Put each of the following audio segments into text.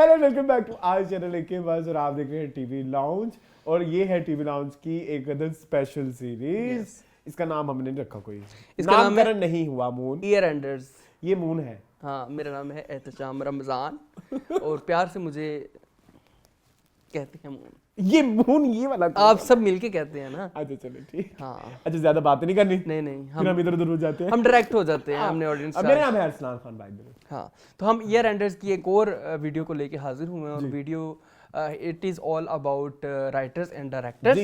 Hello welcome back to our channel AK बस और आप देख रहे हैं टीवी लाउंज और ये है टीवी लाउंज की एक अदर स्पेशल सीरीज। इसका नाम हमने नहीं रखा कोई, इसका नामकरण नहीं हुआ। Moon year Anders. ये मून है। हाँ, मेरा नाम है एहतशाम रमजान और प्यार से मुझे कहते हैं मून। ये मून ये वाला आप सब मिलके कहते हैं ना। अच्छा चलो ठीक। हाँ अच्छा ज्यादा बातें नहीं करनी, नहीं फिर हम इधर उधर हो जाते हैं। हम डायरेक्ट हो जाते हैं हमने ऑडियंस। अब मेरा नाम है अरसलान खान भाई। हाँ, तो हम ईयर एंडर्स की एक और वीडियो को लेके हाजिर हुए हैं और video it is all about writers and directors.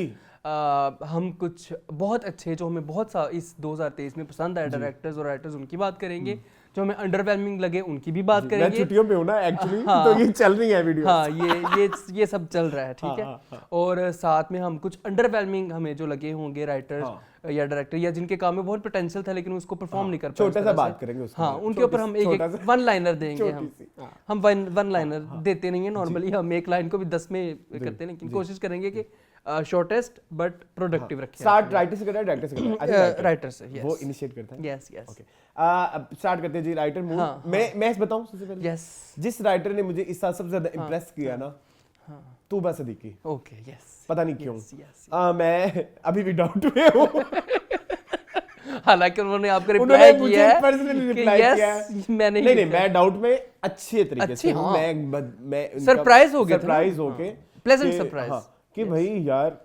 हम कुछ बहुत अच्छे जो हमें बहुत सा इस 2023 में पसंद आए डायरेक्टर्स और राइटर्स उनकी बात करेंगे, जो हमें अंडरवेलमिंग लगे उनकी भी बात करेंगे। मैं छुट्टियों पे हूं ना एक्चुअली, तो ये चल रही है वीडियो। हाँ, ये सब चल रहा है, ठीक है। और साथ में हम कुछ अंडरवेलमिंग हमें जो लगे होंगे राइटर्स या डायरेक्टर या जिनके काम में बहुत पोटेंशियल था लेकिन उसको परफॉर्म नहीं कर पाए, छोटा सा बात करेंगे उसके। हाँ, उनके ऊपर हम एक वन लाइनर देंगे। हम वन लाइनर देते नहीं है नॉर्मली, हम एक लाइन को भी 10 में करते हैं, लेकिन कोशिश करेंगे कि शॉर्टेस्ट बट प्रोडक्टिव रखें। स्टार्ट राइटर से करना है डायरेक्टर से करना है? राइटर से, यस। वो इनिशिएट करता है। Yes yes. ओके, अब स्टार्ट करते हैं जी। Writer moon. मैं बताऊं सबसे पहले? यस। जिस राइटर ने मुझे इस साल सबसे ज्यादा इंप्रेस किया ना, तूबा सिद्दीकी। Okay, yes. पता नहीं क्यों मैं अभी भी डाउट में हूँ। हालांकि उन्होंने आपको रिप्लाई किया है, पर्सनली रिप्लाई किया है। मैंने नहीं मैं डाउट में अच्छे तरीके से हूँ। मैं सरप्राइज हो गया, सरप्राइज होके प्लेजेंट सरप्राइज कि भाई यार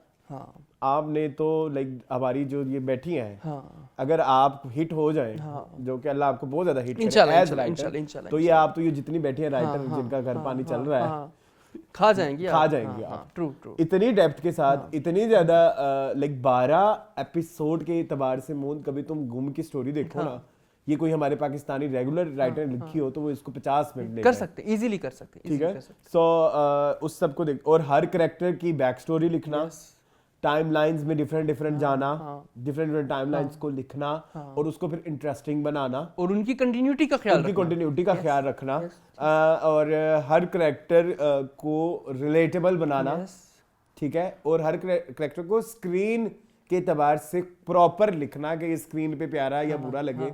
आपने तो लाइक हमारी जो ये बैठी हैं, अगर आप हिट हो जाएं, जो कि अल्लाह आपको बहुत ज्यादा हिट करे इंशाल्लाह, तो ये आप तो ये जितनी बैठी हैं राइटर जिनका घर पानी चल रहा है, खा जाएंगी आप। ट्रू इतनी डेप्थ के साथ, इतनी ज्यादा लाइक 12 एपिसोड के एतबार से मून, कभी तुम गुम की स्टोरी देखो ना, ये कोई हमारे पाकिस्तानी रेगुलर राइटर ने लिखी हो तो वो इसको 50 मिनट कर सकते, इजीली कर सकते, ठीक है। सो उस सब को देख, और हर कैरेक्टर की बैक स्टोरी लिखना, टाइमलाइंस में डिफरेंट जाना, डिफरेंट टाइमलाइंस को लिखना और उसको फिर इंटरेस्टिंग बनाना और उनकी कंटिन्यूटी का ख्याल रखना और हर कैरेक्टर को रिलेटेबल बनाना, ठीक है। और हर कैरेक्टर को स्क्रीन के एतबार से प्रॉपर लिखना कि ये स्क्रीन पे प्यारा या बुरा लगे।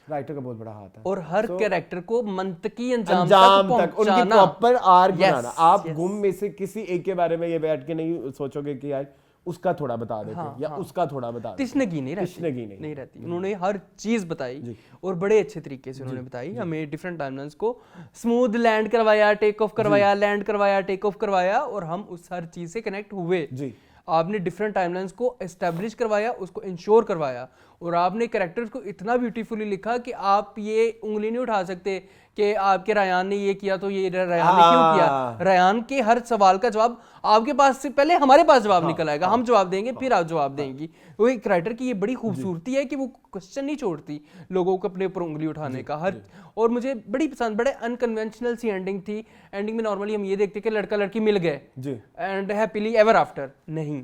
राइटर का बहुत बड़ा हाथ है। और हर कैरेक्टर को मंतकी अंजाम तक उनकी प्रॉपर आर्क बनाना। आप गुम में से किसी एक के बारे में ये बैठ के नहीं सोचोगे कि यार उसका थोड़ा बता देते हैं या उसका थोड़ा बता देते। तिश्नगी नहीं रहती। उन्होंने हर चीज बताई और बड़े अच्छे तरीके से उन्होंने बताई। हमें डिफरेंट टाइमलाइंस को स्मूथ लैंड करवाया, टेक ऑफ करवाया, लैंड करवाया, टेक ऑफ करवाया और हम उस हर चीज से कनेक्ट हुए जी। आपने डिफरेंट टाइमलाइंस को एस्टैब्लिश करवाया, उसको इंश्योर करवाया और आपने कैरेक्टर्स को इतना ब्यूटीफुली लिखा कि आप ये उंगली नहीं उठा सकते कि आपके रयान ने ये किया तो ये रयान ने क्यों किया। रयान के हर सवाल का जवाब आपके पास से पहले हमारे पास जवाब निकल आएगा, हम जवाब देंगे फिर आप जवाब देंगी। वो एक राइटर की ये बड़ी खूबसूरती है कि वो क्वेश्चन नहीं छोड़ती लोगों को अपने ऊपर उंगली उठाने का हर। और मुझे बड़ी पसंद, बड़े अनकन्वेंशनल सी एंडिंग थी। एंडिंग में नॉर्मली हम ये देखते कि लड़का लड़की मिल गए एंड हैप्पीली एवर आफ्टर, नहीं।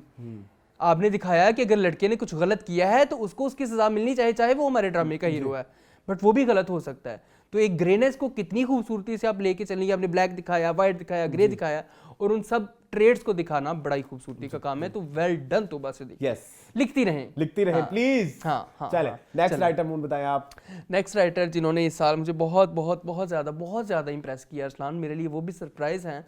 आपने दिखाया कि अगर लड़के ने कुछ गलत किया है तो उसको उसकी सजा मिलनी चाहिए, चाहे वो हमारे ड्रामे का हीरो है, बट वो भी गलत हो सकता है। तो एक ग्रेनेस को कितनी खूबसूरती से आप लेके चलेंगे। आपने ब्लैक दिखाया, व्हाइट दिखाया, ग्रे दिखाया और उन सब ट्रेड्स को दिखाना बड़ा ही खूबसूरती का काम है। तो well done Tooba Siddiqui. Yes, लिखती रहें प्लीज। चले नेक्स्ट राइटर मून बताएं आप। नेक्स्ट राइटर जिन्होंने इस साल मुझे बहुत ज्यादा इंप्रेस किया अरसलान, मेरे लिए वो भी सरप्राइज हैं।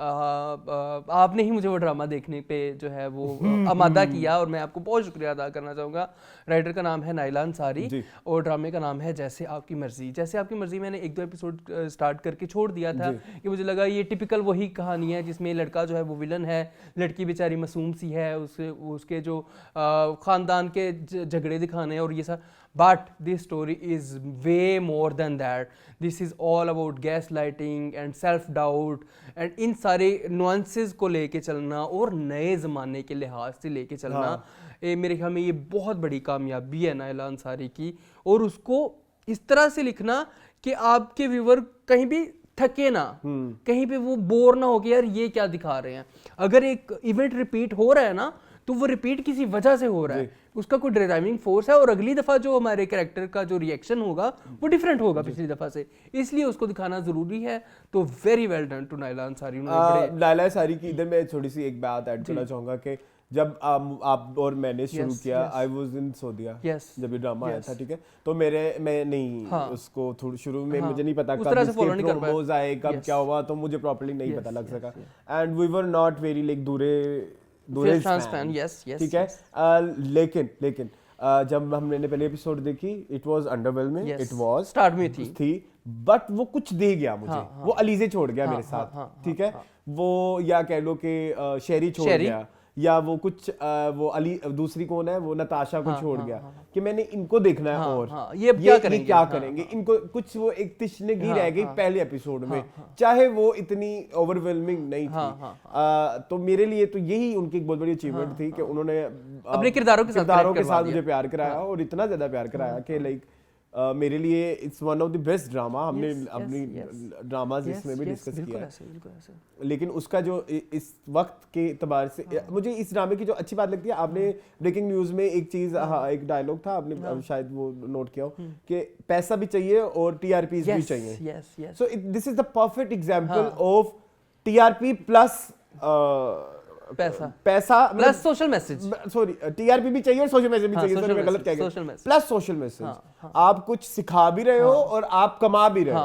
आपने ही मुझे वो ड्रामा देखने पे जो है वो आमादा किया और मैं आपको बहुत शुक्रिया अदा करना चाहूँगा। राइटर का नाम है नाइला अंसारी और ड्रामे का नाम है जैसे आपकी मर्जी। जैसे आपकी मर्जी मैंने 1-2 एपिसोड स्टार्ट करके छोड़ दिया था कि मुझे लगा ये टिपिकल वही कहानी है जिसमें लड़का जो है वो विलन है, लड़की बेचारी मासूम सी है, उसके जो खानदान के झगड़े दिखाने और ये सब। But this story is way more than that. This is all about gas lighting and self doubt and in सारे नुआंसेस को लेके चलना और नए ज़माने के लिहाज से लेके चलना। मेरे ख्याल में ये बहुत बड़ी कामयाबी है नाइला अंसारी की। और उसको इस तरह से लिखना कि आपके व्यूअर कहीं भी थके ना, कहीं पे वो बोर ना हो कि यार ये क्या दिखा रहे हैं। अगर एक इवेंट रिपीट हो रहा है ना तो वो रिपीट किसी वजह से हो रहा है, उसका कोई ड्राइविंग फोर्स है और अगली दफा जो हमारे कैरेक्टर का जो रिएक्शन होगा वो डिफरेंट होगा पिछली दफा से, इसलिए उसको दिखाना जरूरी है। तो very well done to Naila Ansari. Naila Ansari की इधर मैं थोड़ी सी एक बात ऐड करना चाहूंगा कि जब आप और मैंने शुरू Yes, किया, yes. आई वाज इन सऊदीया Yes, जब ये ड्रामा आया yes. था, ठीक है, तो मैं नहीं हाँ. उसको थोड़ी शुरू में हाँ. मुझे नहीं पता उस कब तरह से इसके follow नहीं कर पाया. प्रोमोज आए, कब Yes. क्या हुआ, तो मुझे प्रॉपर्ली नहीं Yes, पता लग yes, सका, and we were not very like दूरे fan, yes, yes, ठीक है, लेकिन जब हमने पहले एपिसोड देखी, it was underwhelming, Yes. It was Start में थी. बट वो कुछ दे गया मुझे, हाँ. वो अलीजे छोड़ गया हाँ, मेरे साथ, हाँ, ठीक है, वो या कह लो कि शेरी छोड़ शेरी. गया, या वो कुछ वो अली दूसरी कौन है, वो नताशा को छोड़ गया कि मैंने इनको देखना है, और ये अब क्या करेंगे, क्या करेंगे, इनको कुछ वो एक तिश्नगी रह गई पहले एपिसोड में, चाहे वो इतनी ओवरवेलमिंग नहीं थी, तो मेरे लिए तो यही उनकी एक बहुत बड़ी अचीवमेंट थी कि उन्होंने अपने किरदारों के साथ मुझे प्यार कराया, और इतना ज्यादा प्यार कराया कि लाइक मेरे लिए it's one of the best drama, हमने अपनी ड्रामाज इसमें भी डिस्कस किया, लेकिन उसका जो इस वक्त के एतबार से मुझे इस ड्रामे की जो अच्छी बात लगती है, आपने ब्रेकिंग न्यूज में एक चीज, एक डायलॉग था, आपने शायद वो नोट किया हो कि पैसा भी चाहिए और टीआरपी भी चाहिए, so this is the perfect example of TRP plus पैसा plus social message, sorry TRP भी चाहिए और सोशल मैसेज भी चाहिए, मैं गलत कह गया, प्लस सोशल मैसेज, आप कुछ सिखा भी रहे हो और आप कमा भी रहे हो,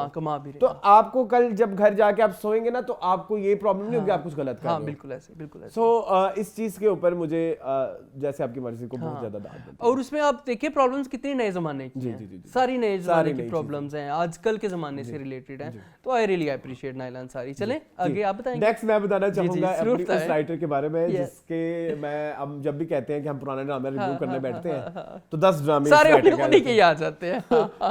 तो आपको कल जब घर जाके आप सोएंगे ना, तो आपको ये प्रॉब्लम नहीं होगी आप कुछ गलत कर रहे हो, बिल्कुल ऐसे। सो इस चीज के ऊपर मुझे जैसे आपकी मर्जी को बहुत ज्यादा दाद देती है, और उसमें आप देखिए प्रॉब्लम्स कितनी नए जमाने की हैं, सारी नए जमाने की प्रॉब्लम्स हैं, आजकल के जमाने से रिलेटेड हैं, तो I really appreciate Naila Ansari. चले आगे आप बताएंगे। नेक्स्ट मैं बताना चाहूंगा अपनी उस राइटर के बारे में जिसके मैं अब जब भी कहते हैं कि हम पुराने ड्रामे रिव्यू करने बैठते हैं तो 10 ड्रामे सारे उन्हीं के याद आते हैं।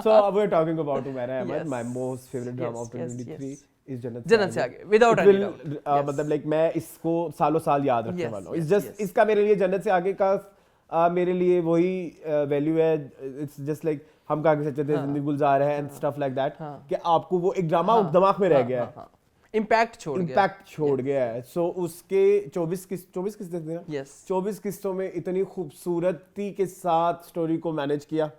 सो अब we are talking about Umaira Ahmed, my most favourite drama of 2023 is Jannat Se Aage, without any doubt, मतलब लाइक मैं इसको सालों साल याद रखने वाला हूं, इट्स जस्ट इसका मेरे लिए जन्नत से आगे का मेरे लिए वही वैल्यू है, इट्स जस्ट लाइक हम कहा सच्चे थे जिंदगी गुलजार है एंड स्टफ लाइक दैट, कि आपको वो एक ड्रामा दिमाग में रह गया है, इम्पैक्ट छोड़ गया है। सो उसके 24 किस्तें थी ना, 24 किस्तों में इतनी खूबसूरती के साथ स्टोरी को मैनेज किया,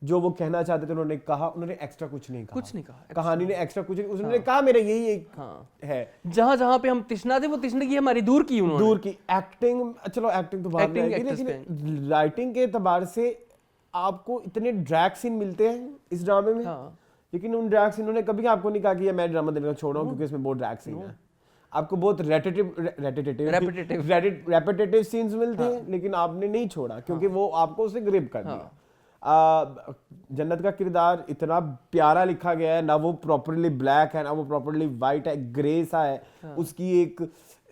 जो वो कहना चाहते थे उन्होंने कहा, उन्होंने एक्स्ट्रा कुछ नहीं कहा, कहानी ने एक्स्ट्रा कुछ नहीं, उन्होंने कहा मेरा यही एक है, जहां पे हम तिश्ना थे वो तिश्नगी हमारी दूर की, उन्होंने दूर की। एक्टिंग, चलो एक्टिंग तो बाद में आएगी, लेकिन राइटिंग के एतबार से आपको इतने ड्रैग सीन मिलते हैं इस ड्रामे में, लेकिन उन ड्रैग सीन उन्होंने कभी आपको नहीं कहा कि मैं ड्रामा देने का छोड़ रहा हूं क्योंकि इसमें बहुत ड्रैग सीन है, आपको बहुत रेपिटेटिव सीन्स मिलते हैं, लेकिन आपने नहीं छोड़ा क्योंकि वो आपको उसे ग्रिप कर दिया। जन्नत का किरदार इतना प्यारा लिखा गया है ना, वो प्रॉपर्ली ब्लैक है ना वो प्रॉपर्ली वाइट है, ग्रे सा है, उसकी एक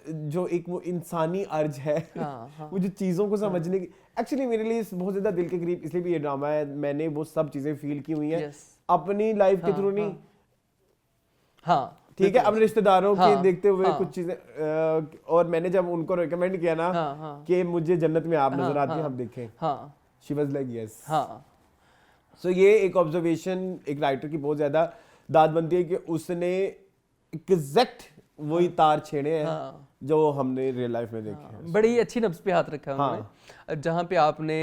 जो एक वो इंसानी अर्ज है, वो जो चीज़ों को समझने की, एक्चुअली मेरे लिए बहुत ज़्यादा दिल के करीब इसलिए भी ये ड्रामा है, मैंने वो सब चीज़ें फील की हुई हैं अपनी लाइफ के थ्रू नहीं, ठीक है, अपने रिश्तेदारों के देखते हुए कुछ चीज़ें, और मैंने जब उनको रिकमेंड किया ना कि मुझे जन्नत में आप नजर आती हैं, हम देखें, शी वाज लाइक यस। सो ये एक ऑब्जर्वेशन एक राइटर की बहुत ज़्यादा दाद बनती है कि उसने एग्जैक्ट वही तार छेड़े हैं जो हमने रियल लाइफ में देखे हैं। बड़ी अच्छी नब्ज पे हाथ रखा है उन्होंने। जहाँ पे आपने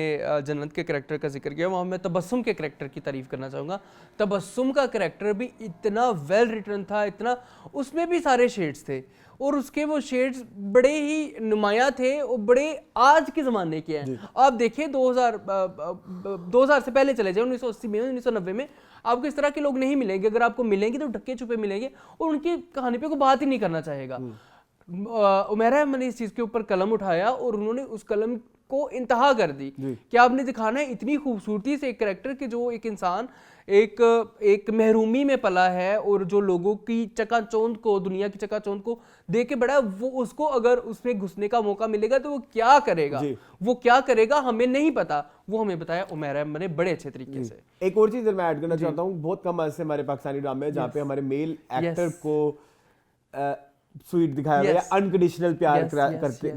जन्नत के करैक्टर का जिक्र किया, वहाँ मैं तबस्सुम के करैक्टर की तारीफ करना चाहूँगा। तबस्सुम का करैक्टर भी इतना वेल रिटन था, इतना, उसमें भी सारे शेड्स थे और उसके वो शेड्स बड़े ही नुमाया थे और बड़े आज के ज़माने के हैं। आप देखिए 2000 से पहले चले जाए, 1980 में, 1990 में आपको इस तरह के लोग नहीं मिलेंगे, अगर आपको मिलेंगे तो ढक्के छुपे मिलेंगे और उनकी कहानी पे कोई बात ही नहीं करना चाहेगा। उमैरा अहमद ने इस चीज़ के ऊपर कलम उठाया और उन्होंने उस कलम को इंतहा कर दी कि आपने दिखाना है इतनी खूबसूरती से एक करैक्टर कि जो एक इंसान एक महरूमी में पला है और जो लोगों की चकाचौंध को, दुनिया की चकाचौंध को देख के बड़ा, वो उसको अगर उसमें घुसने का मौका मिलेगा तो वो क्या करेगा, हमें नहीं पता। वो हमें बताया उमैरा अहमद ने बड़े अच्छे तरीके से। एक और चीज मैं ऐड करना चाहता हूँ, बहुत कम आज से हमारे पाकिस्तानी ड्रामे जहाँ पे हमारे मेल एक्टर को स्वीट दिखाया गया, अनकंडीशनल प्यार करते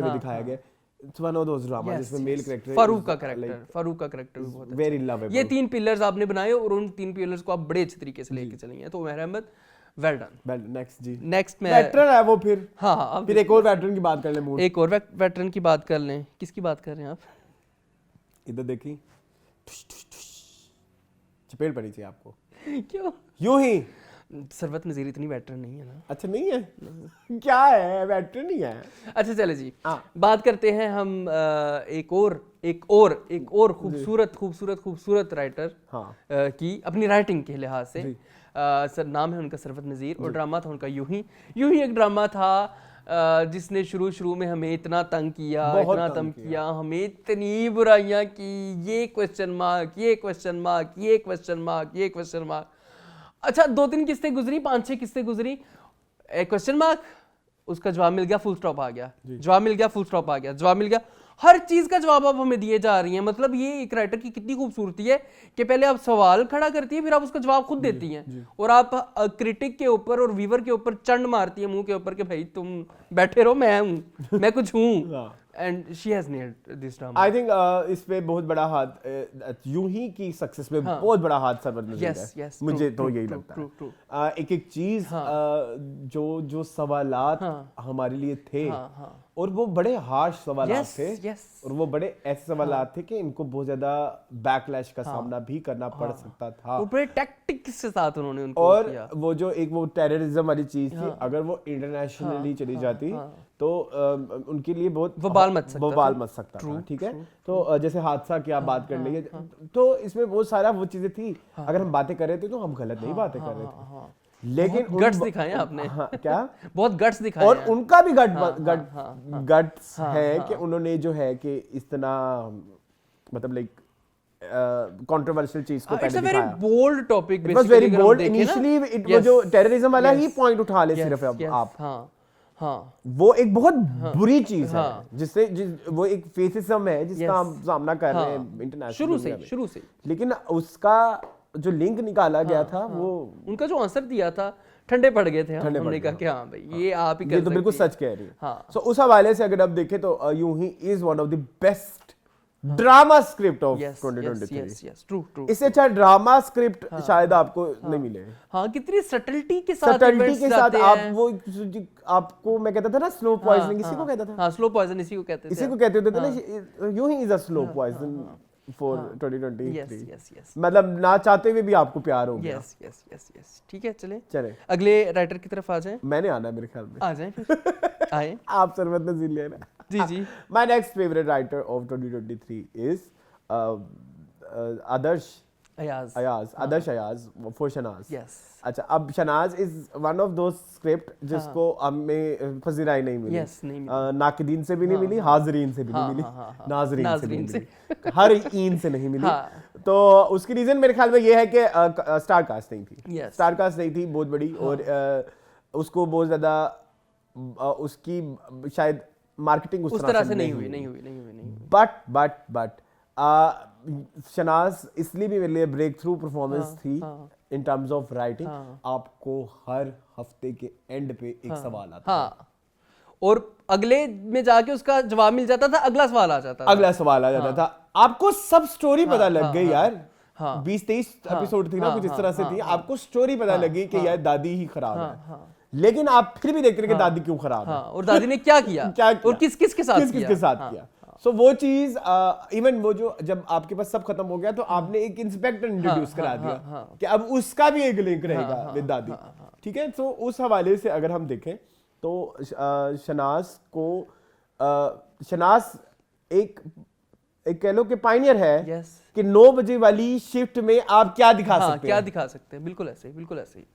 हुए दिखाया गया। It's one of those dramas जिसमें मेल कैरेक्टर, फारूक का कैरेक्टर भी बहुत वेरी लवेबल। ये 3 पिलर्स आपने बनाए और उन 3 पिलर्स को आप बड़े अच्छे तरीके से लेके चलेंगे, तो Umaira Ahmed well done. Next में वेटरन है वो, फिर हाँ फिर एक और वेटरन की बात कर लें, मूड एक और वेटरन की बात कर लें। किसकी बात कर रहे हैं आप? इधर देखी, चपेट पड़ी थी आपको क्यों? यूं ही सरवत नज़ीर इतनी बेटर नहीं है ना। अच्छा नहीं है? क्या है, बेटर नहीं है? अच्छा चले जी, हाँ। बात करते हैं हम एक और खूबसूरत राइटर हाँ। की अपनी राइटिंग के लिहाज से। सर नाम है उनका सरवत नज़ीर और ड्रामा था उनका यूं ही एक ड्रामा था जिसने शुरू में हमें इतना तंग किया, इतना तंग किया, हमें इतनी बुराइयां की, ये क्वेश्चन मार्क। अच्छा 2-3 किस्तें गुजरी, 5-6 किस्तें गुजरी, क्वेश्चन मार्क, उसका जवाब मिल गया, फुल स्टॉप आ गया, जवाब मिल गया, फुल स्टॉप आ गया, जवाब मिल गया, हर चीज का जवाब आप हमें दिए जा रही हैं। मतलब ये एक राइटर की कितनी खूबसूरती है कि पहले आप सवाल खड़ा करती है, फिर आप उसका जवाब खुद देती हैं, और आप क्रिटिक के ऊपर और व्यूअर के ऊपर चंड मारती है मुंह के ऊपर कि भाई तुम बैठे रहो, मैं हूं, मैं कुछ हूं। And she has nailed this drama. I think इस पे बहुत बड़ा हाथ, यूं ही की सक्सेस में बहुत बड़ा हाथ सरवत नज़ीर है। मुझे तो यही लगता है। एक चीज जो सवालात हमारे लिए थे, और वो बड़े हार्श सवालात थे, और वो बड़े ऐसे सवालात थे कि इनको बहुत ज्यादा बैकलैश का सामना भी करना पड़ सकता था। वो बड़े टैक्टिक्स के साथ उन्होंने उनको और किया। वो जो एक वो टेररिज्म वाली चीज थी, अगर वो इंटरनेशनली चली जाती तो उनके लिए बहुत बवाल मच सकता था। ठीक है, तो जैसे हादसा की आप बात कर लेंगे, तो इसमें बहुत सारा वो चीजें थी। अगर हम बातें कर रहे थे तो हम गलत नहीं बातें कर रहे थे, लेकिन गट्स दिखाए आपने। क्या बहुत गट्स दिखाए, और उनका भी गट्स है कि उन्होंने जो है कि इस तरह मतलब लाइक कंट्रोवर्शियल चीज को पहले दिखाया। It's a very bold topic, it was very bold initially. It वो जो टेररिज्म वाला ही पॉइंट उठा ले सिर्फ आप, हाँ, वो एक बहुत बुरी चीज है, जिससे वो एक फेसिज्म है जिसका हम सामना कर रहे हैं इंटरनेशनल शुरू से। लेकिन उसका जो लिंक निकाला गया था, वो उनका जो आंसर दिया था, ठंडे पड़ गए थे। हमने कहा कि हाँ भाई ये आप ही कर सकते हैं। ये तो बिल्कुल सच कह रही है। सो उस हवाले से अगर आप देखें तो यूं ही is one of the best drama script of 2023। True. इससे अच्छा ड्रामा स्क्रिप्ट शायद आपको नहीं मिले। हाँ, कितनी सटल्टी के साथ आप वो आपको मैं कहता था ना स्लो पॉइजनिंग, इसी को कहता था। हाँ, स्लो पॉइजन इसी को कहते थे। इसी को कहते होते थे ना, यूं ही is a slow poison for 2023। Yes. मतलब ना चाहते हुए भी आपको प्यार हो गया। यस। ठीक है, चले अगले राइटर की तरफ आ जाएं। मैंने आना है मेरे ख्याल में। आ जाएं फिर। आए आप सरवत नज़ीर लेना। जी। My next favorite writer of 2023 is Adarsh Ayaz for Shanaz. Yes. अच्छा, अब Shahnaz is one of those script जिसको हमें फजीराई नहीं मिली। नहीं मिली। नाकिदीन से भी नहीं मिली, हाजरीन से भी नहीं मिली, नाजरीन से भी नहीं मिली, हर ईन से नहीं मिली। तो उसकी रीजन मेरे ख्याल में ये है कि स्टार कास्ट नहीं थी। स्टार कास्ट नहीं थी बहुत बड़ी, और उसको बहुत ज्यादा उसकी शायद मार्केटिंग उस तरह से नहीं हुई। बट शनाज इसलिए भी मेरे लिए ब्रेक थ्रू परफॉर्मेंस थी इन टर्म्स ऑफ राइटिंग। आपको हर हफ्ते के एंड पे एक सवाल आता था, और अगले में जाके उसका जवाब मिल जाता था, अगला सवाल आ जाता था। आपको सब स्टोरी पता लग गई यार। 20-23 एपिसोड थी ना, कुछ इस तरह से थी। आपको स्टोरी पता लगी कि यार दादी ही खराब है, लेकिन आप फिर भी देखते रहे कि दादी क्यों खराब है, और दादी ने क्या किया और किस के साथ किया। सो वो चीज इवन वो जो जब आपके पास सब खत्म हो गया तो आपने एक इंस्पेक्टर इंट्रोड्यूस करा दिया कि अब उसका भी एक लिंक रहेगा विद दादी। ठीक है, तो उस हवाले से अगर हम देखें तो शनाज एक कह लो कि पायनियर है कि 9 बजे वाली शिफ्ट में आप क्या दिखा सकते हैं। बिल्कुल ऐसे।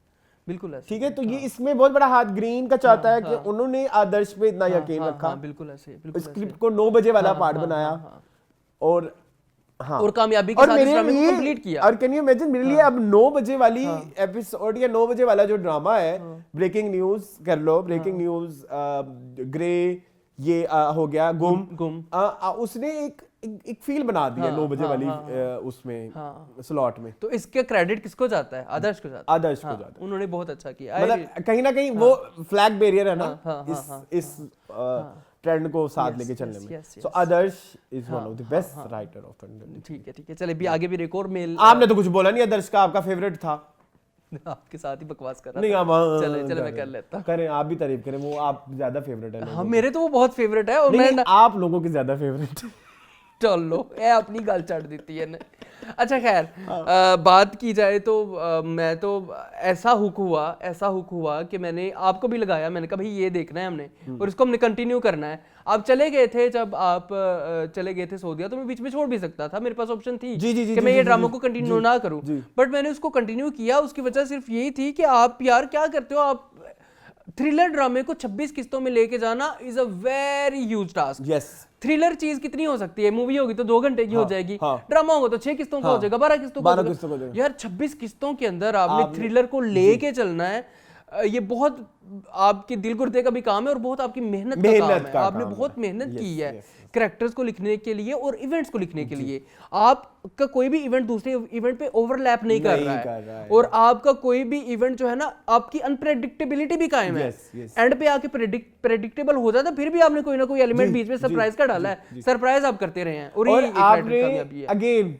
ठीक है, तो ये इसमें बहुत बड़ा हाथ ग्रीन का चाहता है कि उन्होंने आदर्श पे इतना यकीन रखा, बिल्कुल ऐसे स्क्रिप्ट को 9 बजे वाला पार्ट बनाया, और और कामयाबी के साथ इस ड्रामे को कंप्लीट किया। और कैन यू इमेजिन मेरे लिए अब 9 बजे वाली एपिसोड या 9 बजे वाला जो ड्रामा है, ब्रेकिंग न्यूज कर लो, ब्रेकिंग न्यूज, ग्रे, ये हो गया गुम, उसने एक फील बना दिया 9 बजे वाली उसमें स्लॉट में। तो इसका क्रेडिट किसको जाता है? आदर्श को जाता है। उन्होंने बहुत अच्छा किया। मतलब कहीं ना कहीं वो फ्लैग बैरियर है ना इस ट्रेंड को साथ लेके चलने में। So Adarsh is one of the best writer of 2023। ठीक है, चलिए भी आगे भी एक और मेल। आपने तो कुछ बोला नहीं, आदर्श का आपका फेवरेट था। आपके साथ ही बकवास कर रहा नहीं, था। चले मैं कर लेता। करें, आप भी तारीफ करें, वो आप ज्यादा फेवरेट है। हाँ, मेरे तो वो बहुत फेवरेट है, और मैं आप लोगों की ज्यादा फेवरेट। चल लो, ए अपनी गल छड़ दी है ने। अच्छा खैर, बात की जाए तो मैं तो ऐसा हुक हुआ कि मैंने आपको भी लगाया, मैंने कहा भाई ये देखना है हमने और इसको हमने कंटिन्यू करना है। आप चले गए थे, जब आप चले गए थे सऊदीया, तो मैं बीच में छोड़ भी सकता था, मेरे पास ऑप्शन थी कि मैं ये ड्रामा को कंटिन्यू ना करूं, बट मैंने उसको कंटिन्यू किया। उसकी वजह सिर्फ यही थी कि आप यार क्या करते हो, आप थ्रिलर ड्रामे को 26 किस्तों में लेके जाना is a very huge task. Yes, thriller चीज कितनी हो सकती है, मूवी होगी तो 2 घंटे की हो जाएगी, ड्रामा होगा तो 6 किस्तों का हो जाएगा, 12 किस्तों का हो जाएगा। यार 26 किस्तों के अंदर आपने थ्रिलर को लेके चलना है, ये बहुत आपके दिल गुर्दे का भी काम है और बहुत आपकी मेहनत का काम है। आपने बहुत मेहनत की है कैरेक्टर्स को लिखने के लिए और इवेंट्स को लिखने के लिए। आपका कोई भी इवेंट दूसरे इवेंट पे ओवरलैप नहीं कर रहा है और आपका कोई भी इवेंट जो है ना, आपकी अनप्रेडिक्टेबिलिटी भी कायम है। एंड पे आके प्रेडिक्टेबल हो जाता, फिर भी आपने कोई ना कोई एलिमेंट बीच में सरप्राइज का डाला है, सरप्राइज आप करते रहे हैं और ये आपने अगेन